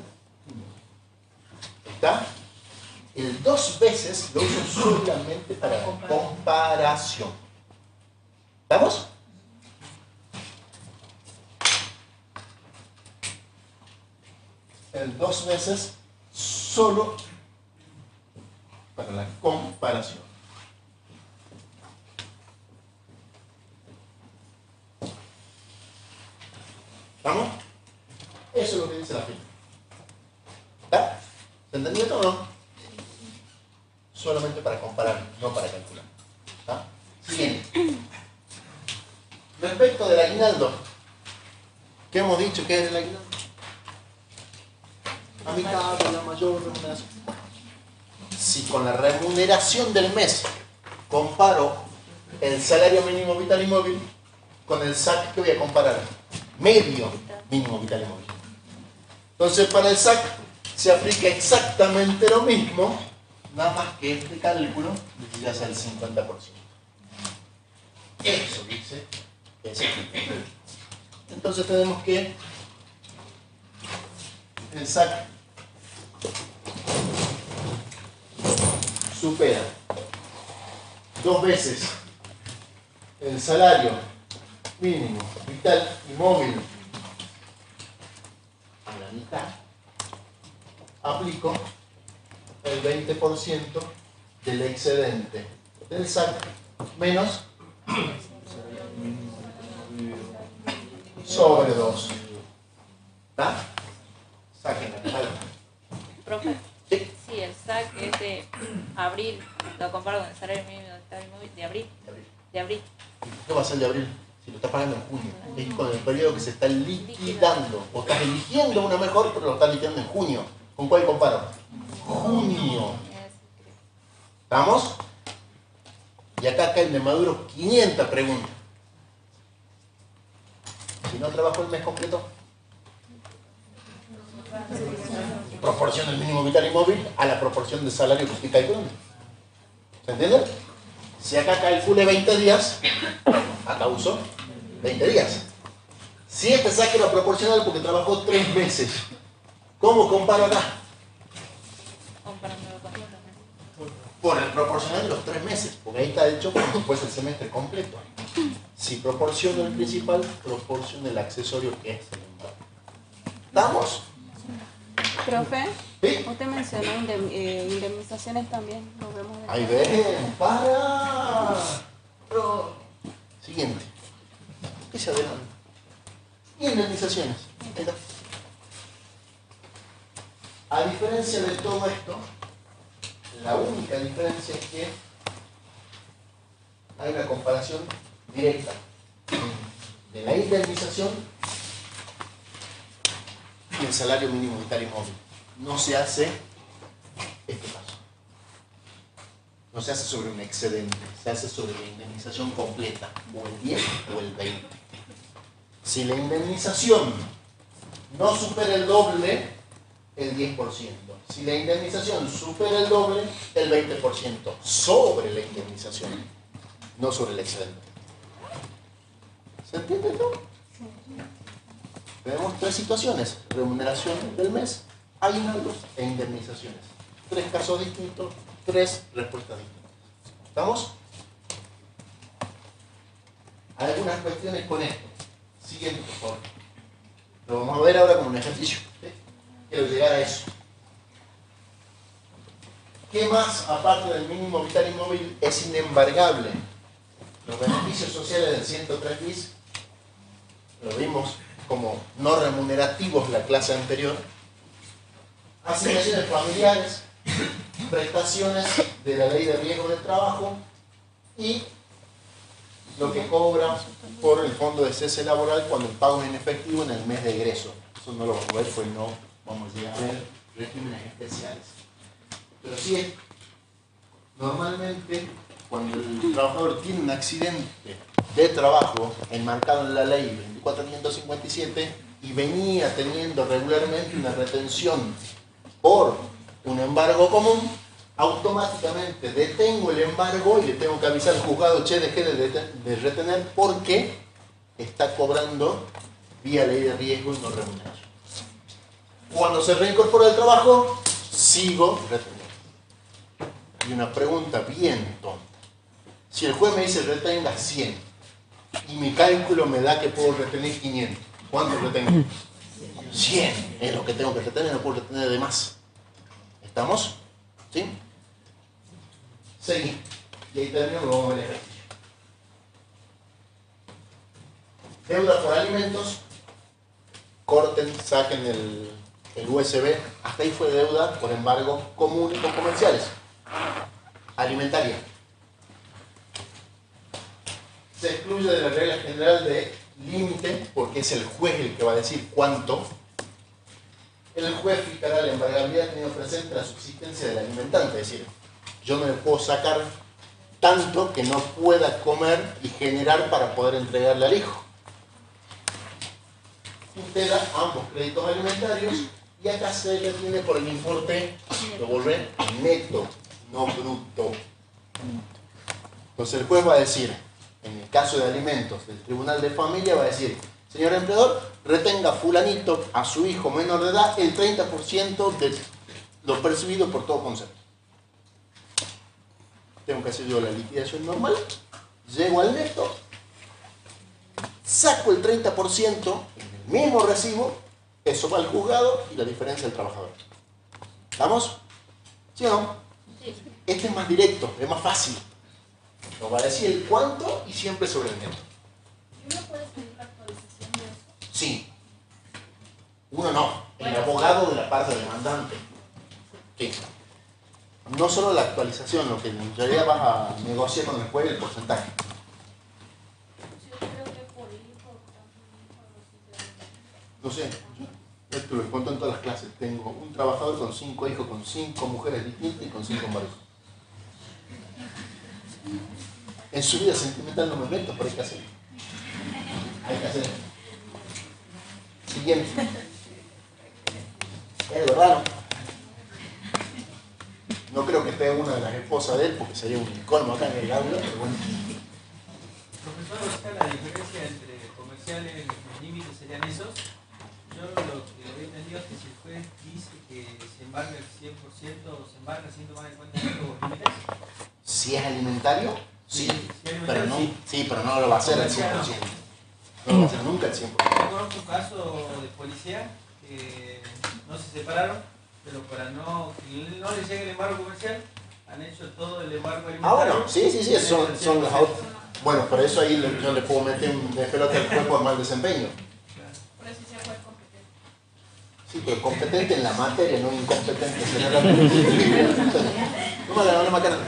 ¿Está? El 2 veces lo uso solamente para comparación. ¿Estamos? El 2 veces solo para la comparación. ¿Estamos? Eso es lo que dice la firma. ¿Está? ¿Se entendió esto o no? Solamente para comparar, no para calcular. ¿Está? Siguiente. Respecto del aguinaldo, ¿qué hemos dicho que es el aguinaldo? A mitad de la mayor remuneración. Si con la remuneración del mes comparo el salario mínimo vital y móvil con el SAC, ¿qué voy a comparar? Medio mínimo vital y móvil. Entonces para el SAC se aplica exactamente lo mismo, nada más que este cálculo ya sea el 50%. Eso dice ese cálculo. Entonces tenemos que el SAC supera 2 veces el salario mínimo vital y móvil a la mitad, aplico el 20% del excedente del SAC menos sobre 2. ¿Está? Saquen la tabla. Profe, Sí. si el SAC es de abril, lo comparo con el salario mínimo de abril. De abril. ¿Qué va a ser de abril? Si lo estás pagando en junio. Es con el periodo que se está liquidando. O estás eligiendo una mejor, pero lo estás liquidando en junio. ¿Con cuál comparo? Junio. ¿Estamos? Y acá caen de Maduro 500 preguntas. Si no trabajo el mes completo, proporción del mínimo vital y móvil a la proporción del salario que estoy calculando. ¿Se entiende? Si acá calcule 20 días, acá uso 20 días. Si este saque lo proporcional porque trabajó 3 meses, ¿cómo comparo acá? Comparándolo con los meses. Por el proporcional de los 3 meses, porque ahí está hecho como después el semestre completo. Si proporciono el principal, proporciono el accesorio que es el embargo. ¿Estamos? Profe, ¿Sí? usted mencionó indemnizaciones también, lo vemos Ahí después. ven, para. Siguiente. ¿Qué se adelanta? Indemnizaciones. Ahí está. A diferencia de todo esto, la única diferencia es que hay una comparación directa de la indemnización y el salario mínimo vital y móvil. No se hace este paso. No se hace sobre un excedente, se hace sobre la indemnización completa, o el 10 o el 20. Si la indemnización no supera el doble, el 10%. Si la indemnización supera el doble, el 20% sobre la indemnización, no sobre el excedente. ¿Se entiende esto? Tenemos 3 situaciones: remuneración del mes, aguinaldos e indemnizaciones. 3 casos distintos, 3 respuestas distintas. ¿Estamos? Algunas cuestiones con esto. Siguiente, por favor. Lo vamos a ver ahora como un ejercicio. ¿Sí? Quiero llegar a eso. ¿Qué más, aparte del mínimo vital y móvil, es inembargable Los beneficios sociales del 103 bis, lo vimos como no remunerativos la clase anterior. Asignaciones familiares, prestaciones de la ley de riesgo de trabajo y lo que cobra por el fondo de cese laboral cuando el pago es en efectivo en el mes de egreso. Eso no lo vamos a ver, pues no vamos a llegar a ver regímenes especiales. Pero sí, normalmente cuando el trabajador tiene un accidente de trabajo enmarcado en la ley 24557 y venía teniendo regularmente una retención por un embargo común, automáticamente detengo el embargo y le tengo que avisar al juzgado, che, dejé de retener porque está cobrando vía ley de riesgo y no remuneración. Cuando se reincorpora el trabajo, sigo reteniendo. Y una pregunta bien tonta. Si el juez me dice retenga 100 y mi cálculo me da que puedo retener 500, ¿cuánto retengo? 100 es lo que tengo que retener, no puedo retener de más. ¿Estamos? ¿Sí? Seguimos. Y ahí termino, lo vamos a ver el ejercicio. Deuda por alimentos. Corten, saquen el USB. Hasta ahí fue deuda por embargo común y con comerciales. Alimentaria. Se excluye de la regla general de límite porque es el juez el que va a decir cuánto. El juez fijará la embargabilidad teniendo presente la subsistencia del alimentante, es decir, yo no le puedo sacar tanto que no pueda comer y generar para poder entregarle al hijo. Tutela ambos créditos alimentarios y acá se le tiene por el importe, lo volver neto, no bruto. Entonces el juez va a decir, en el caso de alimentos del Tribunal de Familia, va a decir, señor empleador, retenga fulanito a su hijo menor de edad el 30% de lo percibido por todo concepto. Tengo que hacer yo la liquidación normal, llego al neto, saco el 30% en el mismo recibo, eso va al juzgado y la diferencia del trabajador. ¿Estamos? ¿Sí o no? Sí. Este es más directo, es más fácil. Nos va a decir el cuánto y siempre sobre el neto. ¿Y uno puede pedir la actualización de eso? Sí. Uno no, el abogado de la parte demandante. Sí. No solo la actualización, lo que en realidad vas a negociar con el juez el porcentaje. Yo creo que por hijo, No sé, yo esto lo cuento en todas las clases. Tengo un trabajador con 5 hijos, con 5 mujeres distintas y con 5 maridos. En su vida sentimental no me meto, pero hay que hacerlo. Hay que hacerlo. Siguiente. Es de verdad, no creo que esté una de las esposas de él, porque sería un colmo acá en el aula, pero bueno. Profesor, ¿está la diferencia entre comerciales, los límites serían esos? Yo lo que había entendido es que si el juez dice que se embarga el 100%, se embarga sin tomar en cuenta los límites. Si es alimentario, sí, Si es pero no, sí. sí, pero no lo va a hacer al 100%. No lo va a hacer nunca al 100%. Yo conozco un caso de policía que no se separaron, pero para no le llegue el embargo comercial, han hecho todo el embargo alimentario. Ah, bueno, sí, son las autos. Bueno, pero eso ahí yo le puedo meter un despelote al juez por mal desempeño. por eso se juez competente. Sí, pero competente en la materia, no incompetente. No, macana.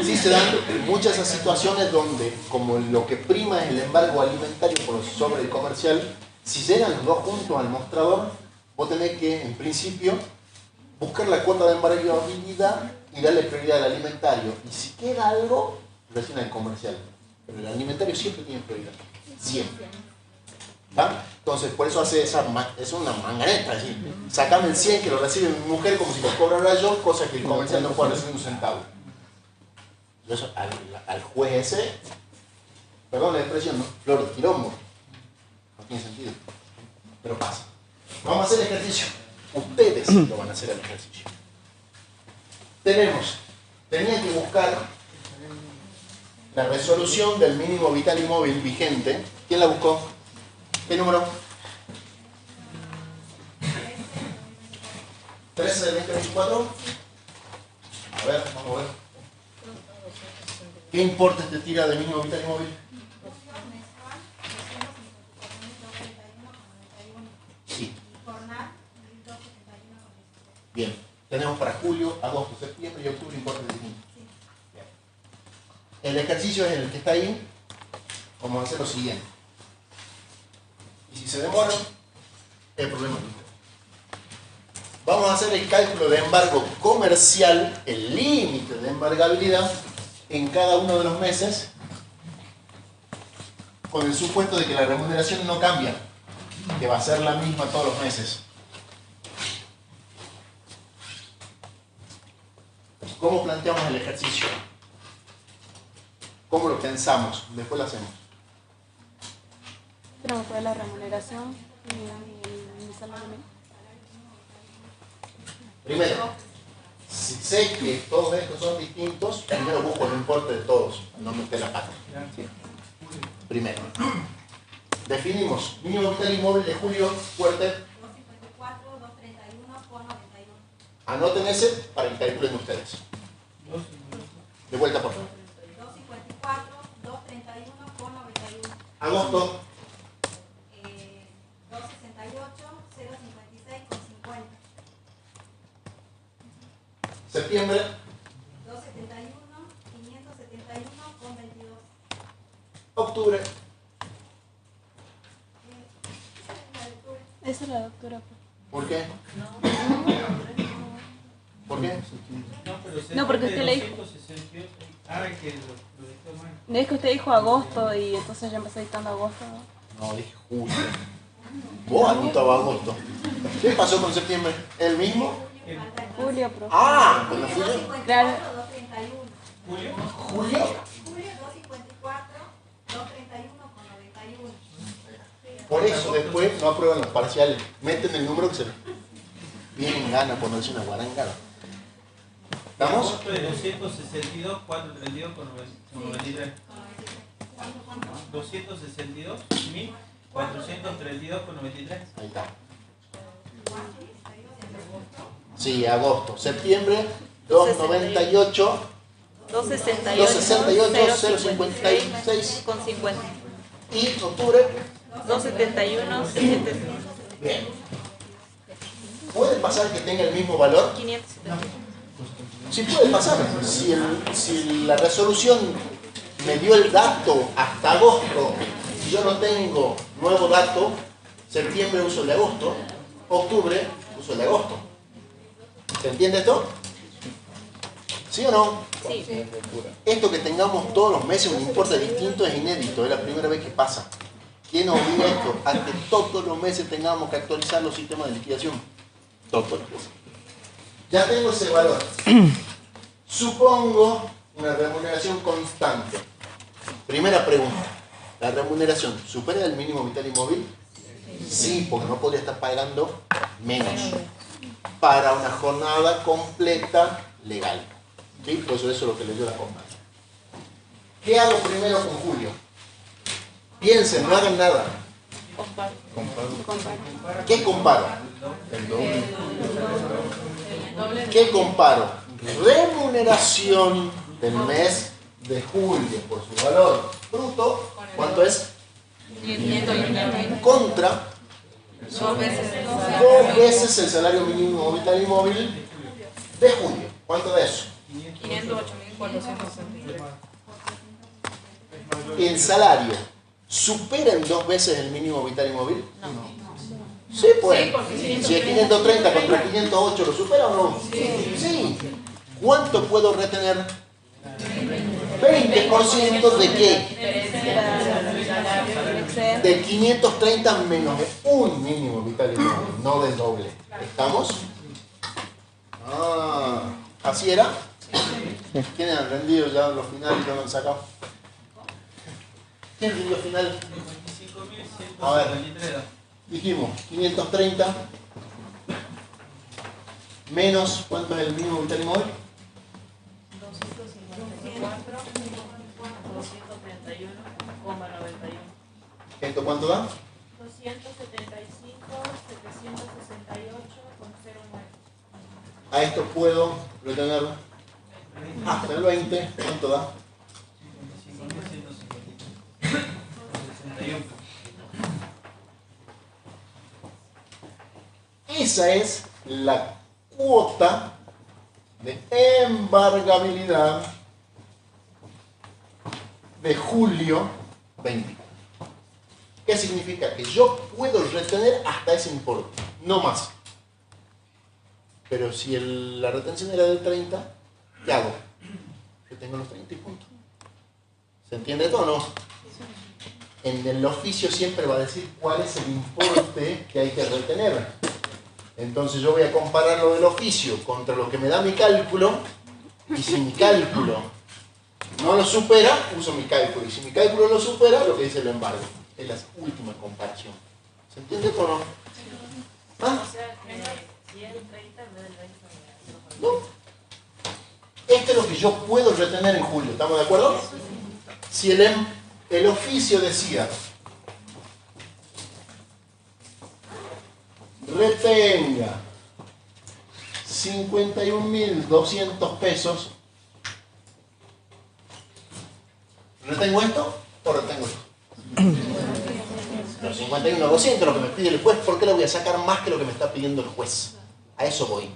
Sí se dan muchas esas situaciones donde, como lo que prima es el embargo alimentario por sobre el comercial, si llegan los dos juntos al mostrador, vos tenés que, en principio, buscar la cuota de embargabilidad y darle prioridad al alimentario. Y si queda algo, recién al comercial. Pero el alimentario siempre tiene prioridad. Siempre. ¿Tá? Entonces, por eso hace es una manganeta. Es decir, sacame el 100 que lo recibe mi mujer como si lo cobrara yo, cosa que el comercial no puede recibir un centavo. Eso, al juez ese, perdón la expresión, ¿no? Flor de quilombo. No tiene sentido. Pero pasa. Vamos a hacer el ejercicio. Ustedes lo van a hacer el ejercicio. Tenía que buscar la resolución del mínimo vital y móvil vigente. ¿Quién la buscó? ¿Qué número? 13 de 2024. A ver, vamos a ver. ¿Qué importes te tira de mínimo vital y móvil? Sí. Bien. Tenemos para julio, agosto, septiembre y octubre importes distintos. Bien. El ejercicio es el que está ahí. Vamos a hacer lo siguiente. Y si se demora, el problema es usted. Vamos a hacer el cálculo de embargo comercial, el límite de embargabilidad en cada uno de los meses, con el supuesto de que la remuneración no cambia, que va a ser la misma todos los meses. ¿Cómo planteamos el ejercicio? ¿Cómo lo pensamos? Después lo hacemos. Tenemos que ver la remuneración y el salario mínimo. Primero, si sé que todos estos son distintos, primero busco el importe de todos, no meter la pata. Primero. Definimos mínimo vital y móvil de julio, fuerte. 254, 231, 491. Anoten ese para que calculen ustedes. De vuelta, por favor. 254, 231, 491. Agosto, 268, 056, con 50. septiembre, 271, 571, con 22. octubre, Esa es la doctora. ¿por qué? ¿Por qué? No, porque usted le dijo. 268. Ah, que lo dejó mal. No es que usted dijo agosto y entonces yo empecé dictando agosto. No, dije julio. Vos anotabas agosto. ¿Qué pasó con septiembre? ¿El mismo? Julio, profe. Ah, cuando fui yo. 254, Claro. 231. ¿Julio? Julio. Julio 254, 231, con 91. Por eso después no aprueban los parciales. Meten el número que se les vienen gana por no decir una guarangada. ¿Estamos? Agosto de 262, 432, con 93. 262, 1432, con 93. Ahí está. Sí, agosto. Septiembre, 298, 268, 056 con 50. y octubre. 271, 700, Bien. ¿Puede pasar que tenga el mismo valor? 570. Sí puede pasar. Si la resolución me dio el dato hasta agosto y yo no tengo nuevo dato, septiembre uso el de agosto, octubre uso el de agosto. ¿Se entiende esto? ¿Sí o no? Sí. Esto que tengamos todos los meses un importe distinto es inédito, es la primera vez que pasa. ¿Quién obliga esto? A que todos los meses tengamos que actualizar los sistemas de liquidación. Todos los meses. Ya tengo ese valor. Supongo una remuneración constante. Primera pregunta. ¿La remuneración supera el mínimo vital y móvil? Sí, porque no podría estar pagando menos para una jornada completa legal. ¿Sí? Por eso es lo que le dio la compañía. ¿Qué hago primero con julio? Piensen, no hagan nada. Comparo. ¿Qué comparo? El doble. ¿Qué comparo? Remuneración del mes de julio por su valor bruto. ¿Cuánto es? 500 Contra 2 veces el dos salario. veces el salario mínimo vital y móvil de julio. ¿Cuánto de eso? 508.463. ¿El salario supera en 2 veces el mínimo vital y móvil? Sí, pues. Sí, porque Si es 530 contra 508, ¿lo supera o no? Sí. ¿Cuánto puedo retener? 20% de qué? De 530 menos de un mínimo vital y móvil, no del doble. ¿Estamos? Ah, ¿así era? ¿Quiénes han rendido ya los finales y no lo han sacado? ¿Quién rindió final? 55.153. Dijimos 530 menos, ¿cuánto es el mínimo vital y móvil? 231,91. ¿Esto cuánto da? 275,768,09. A esto puedo retener hasta el 20, ¿cuánto da? Esa es la cuota de embargabilidad de julio 20. ¿Qué significa? Que yo puedo retener hasta ese importe, no más. Pero si la retención era del 30, ¿qué hago? Yo tengo los 30 y punto. ¿Se entiende esto o no? En el oficio siempre va a decir cuál es el importe que hay que retener. Entonces yo voy a comparar lo del oficio contra lo que me da mi cálculo, y si mi cálculo no lo supera, uso mi cálculo, y si mi cálculo lo supera, lo que dice el embargo. Es la última comparación. ¿Se entiende o no? ¿Ah? No. Esto es lo que yo puedo retener en julio, ¿estamos de acuerdo? Si el oficio decía retenga 51.200 pesos, ¿retengo esto o retengo esto? Los 51.200, lo que me pide el juez, ¿por qué le voy a sacar más que lo que me está pidiendo el juez? A eso voy.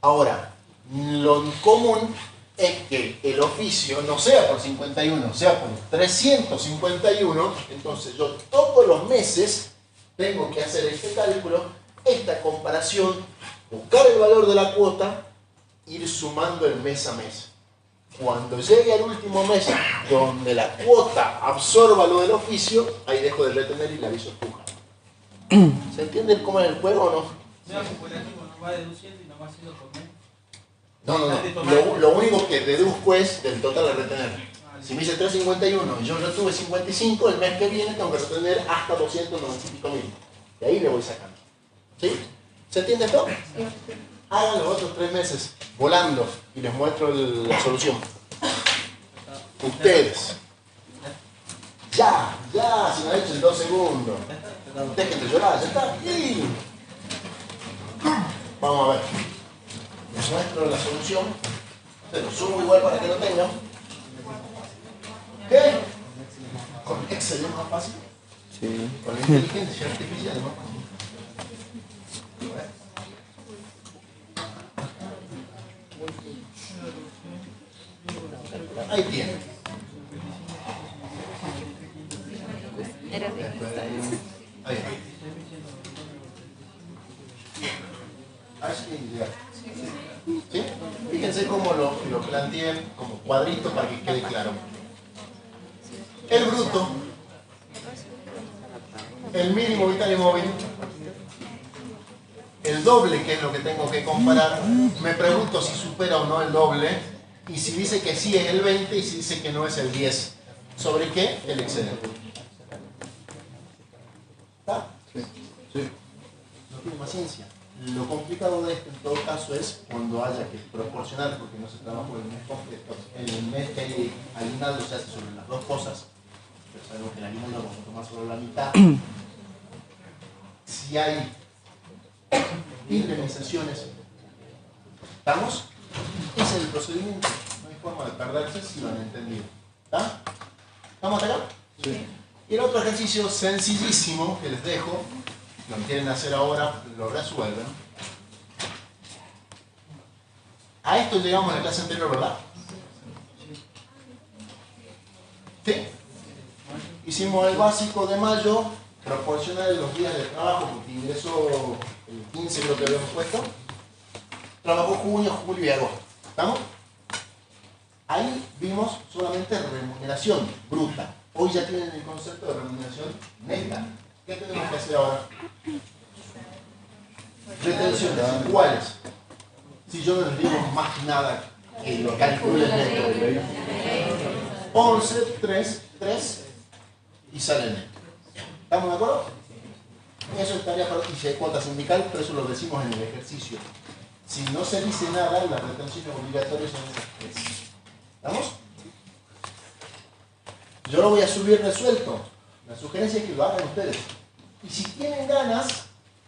Ahora, lo común es que el oficio no sea por 51, sea por 351, entonces yo todos los meses tengo que hacer este cálculo, esta comparación, buscar el valor de la cuota, ir sumando el mes a mes. Cuando llegue al último mes, donde la cuota absorba lo del oficio, ahí dejo de retener y le aviso puja. ¿Se entiende cómo es el juego o no? Sea populativo, no va deduciendo y no va haciendo comer. No. Lo único que deduzco es del total a retener. Si me dice 351 y yo retuve 55, el mes que viene tengo que retener hasta 295.000. De ahí le voy sacando. ¿Sí? ¿Se entiende esto? Hagan los otros 3 meses volando y les muestro la solución. Ustedes. Ya, se me ha hecho en 2 segundos. Dejen de llorar, ya está. Y vamos a ver. Les muestro la solución. Se lo subo igual para que lo tengan. ¿Qué? ¿Con Excel es más fácil? Sí. Con la inteligencia artificial es más fácil. Ahí tiene. Ahí está. ¿Sí? Fíjense cómo lo planteé como cuadrito para que quede claro. El bruto, el mínimo vital y móvil, el doble, que es lo que tengo que comparar, me pregunto si supera o no el doble, y si dice que sí es el 20 y si dice que no es el 10. ¿Sobre qué? El excedente. ¿Está? Sí. No tiene más ciencia. Lo complicado de esto en todo caso es cuando haya que proporcionar, porque no se trabaja por el mes completo. En el mes que hay aguinaldo se hace sobre las dos cosas, pero sabemos que el aguinaldo vamos a tomar sobre la mitad. Si hay indemnizaciones, ¿estamos? Ese es el procedimiento, no hay forma de perderse si lo han entendido. ¿Está? ¿Estamos acá? Sí. Y el otro ejercicio sencillísimo que les dejo, lo quieren hacer ahora, lo resuelven. A esto llegamos en la clase anterior, ¿verdad? ¿Sí? Hicimos el básico de mayo, proporcional los días de trabajo, porque ingresó el 15, creo que habíamos puesto. Trabajó junio, julio y agosto. ¿Estamos? Ahí vimos solamente remuneración bruta. Hoy ya tienen el concepto de remuneración neta. ¿Qué tenemos que hacer ahora? Retenciones iguales. Si yo no les digo más nada que lo calcule neto. 11, 3 y sale neto. ¿Estamos de acuerdo? Eso estaría para y si hay cuota sindical, pero eso lo decimos en el ejercicio. Si no se dice nada, las retenciones obligatorias son esas 3. ¿Estamos? Yo lo voy a subir resuelto. La sugerencia es que lo hagan ustedes. Y si tienen ganas,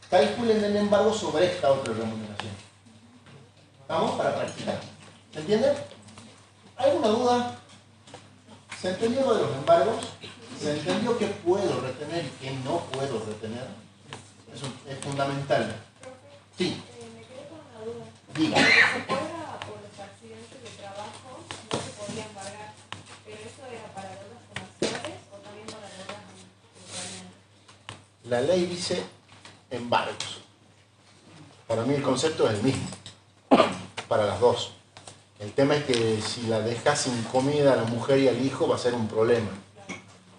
calculen el embargo sobre esta otra remuneración. ¿Estamos? Para practicar. ¿Se entiende? ¿Alguna duda? ¿Se entendió lo de los embargos? ¿Se entendió qué puedo retener y qué no puedo retener? Eso es fundamental. Sí, Me quedé con una duda. diga. Lo que se cobra por los accidentes de trabajo no se podía embargar, pero eso era para deudas comerciales o también para deudas naturalmente. La ley dice embargos. Para mí el concepto es el mismo, para las dos. El tema es que si la dejas sin comida a la mujer y al hijo va a ser un problema.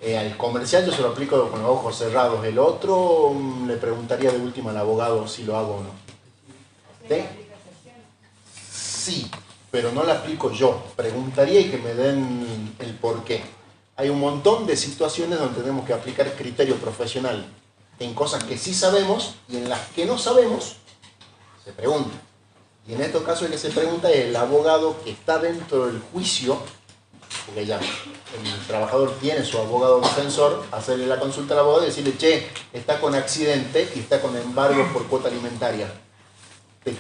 Al comercial yo se lo aplico con los ojos cerrados. El otro le preguntaría de última al abogado si lo hago o no. ¿Sí? Sí, pero no la aplico yo. Preguntaría y que me den el porqué. Hay un montón de situaciones donde tenemos que aplicar criterio profesional en cosas que sí sabemos y en las que no sabemos se pregunta. Y en estos casos el que se pregunta es el abogado que está dentro del juicio, porque ya el trabajador tiene su abogado defensor, hacerle la consulta al abogado y decirle, che, está con accidente y está con embargo por cuota alimentaria. ¿Te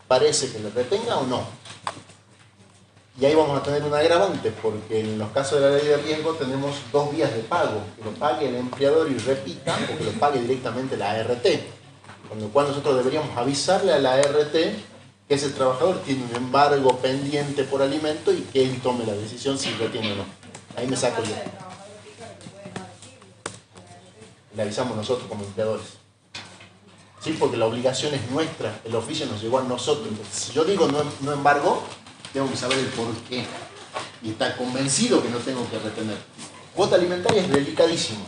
parece que le retenga o no? Y ahí vamos a tener un agravante, porque en los casos de la ley de riesgo tenemos dos vías de pago, que lo pague el empleador y repita, o que lo pague directamente la ART. Con lo cual nosotros deberíamos avisarle a la ART que ese trabajador tiene un embargo pendiente por alimento y que él tome la decisión si retiene o no. Ahí me saco yo. Le avisamos nosotros como empleadores. ¿Sí? Porque la obligación es nuestra, el oficio nos llegó a nosotros. Entonces, si yo digo no embargo, tengo que saber el por qué. Y estar convencido que no tengo que retener. Cuota alimentaria es delicadísimo.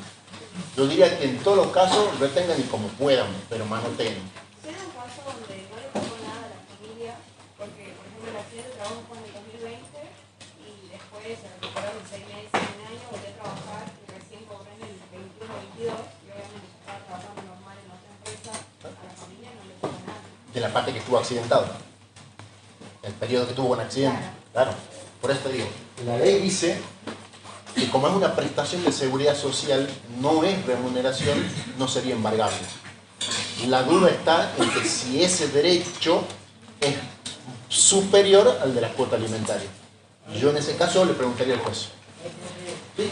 Yo diría que en todos los casos retengan y como puedan, pero manoteen. Si era un caso donde no le pasó nada a la familia, porque por ejemplo el accidente de trabajo fue en el 2020 y después se recuperaron 6 meses, un año, volví a trabajar y recién cobré en el 21-22 y obviamente yo estaba trabajando normal en otra empresa, a la familia no le pasó nada. De la parte que estuvo accidentado. El periodo que tuvo un accidente. Claro. Por eso te digo, la ley dice que como es una prestación de seguridad social, no es remuneración, no sería embargable. La duda está en que si ese derecho es superior al de la cuota alimentaria. Yo en ese caso le preguntaría al juez. ¿Sí?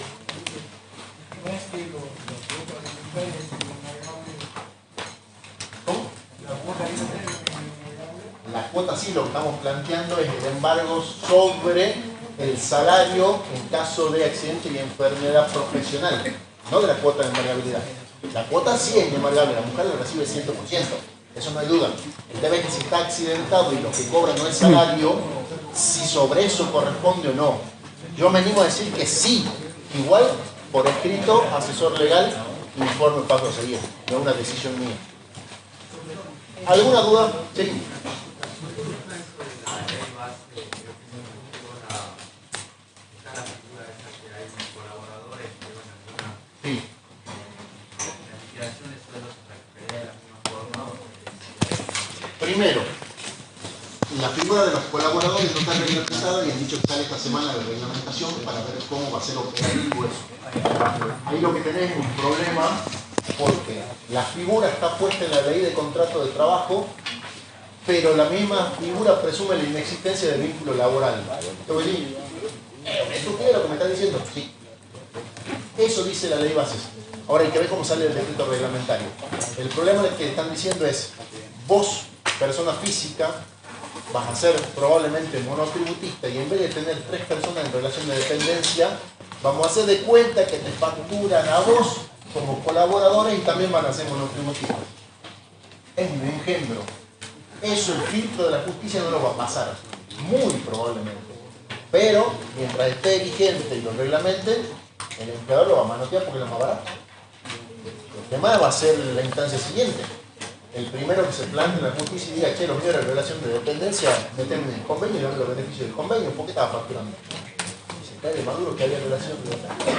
¿Cómo? La cuota sí, lo que estamos planteando es el embargo sobre el salario en caso de accidente y enfermedad profesional, no de la cuota de embargabilidad. La cuota sí es embargable, la mujer la recibe 100%, eso no hay duda. El tema es que si está accidentado y lo que cobra no es salario, si sobre eso corresponde o no. Yo me animo a decir que sí, igual por escrito, asesor legal, informe paso a seguir, no es una decisión mía. ¿Alguna duda? Sí. Sí. Primero, la figura de los colaboradores no está reglamentada y han dicho que sale esta semana de reglamentación para ver cómo va a ser operativo eso. Ahí lo que tenés es un problema porque la figura está puesta en la ley de contrato de trabajo, pero la misma figura presume la inexistencia del vínculo laboral. ¿Esto qué es lo que me están diciendo? Sí. Eso dice la ley bases. Ahora hay que ver cómo sale el decreto reglamentario. El problema que están diciendo es, vos, persona física, vas a ser probablemente monotributista y en vez de tener 3 personas en relación de dependencia, vamos a hacer de cuenta que te facturan a vos como colaboradores y también van a ser monotributistas. Es un engendro. Eso el filtro de la justicia no lo va a pasar. Muy probablemente. Pero, mientras esté vigente y lo reglamenten, el empleador lo va a manotear porque es lo más barato. El tema va a ser la instancia siguiente. El primero que se plante en la justicia y diga, che, los míos de relación de dependencia, meten en el convenio y dan los beneficios del convenio, ¿por qué estaba facturando? Y se cae de maduro que había relación de dependencia.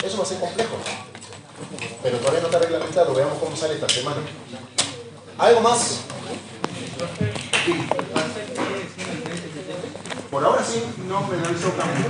Eso va a ser complejo. Pero todavía no está reglamentado, veamos cómo sale esta semana. ¿Algo más? Sí. Por ahora sí, no penalizó cambio.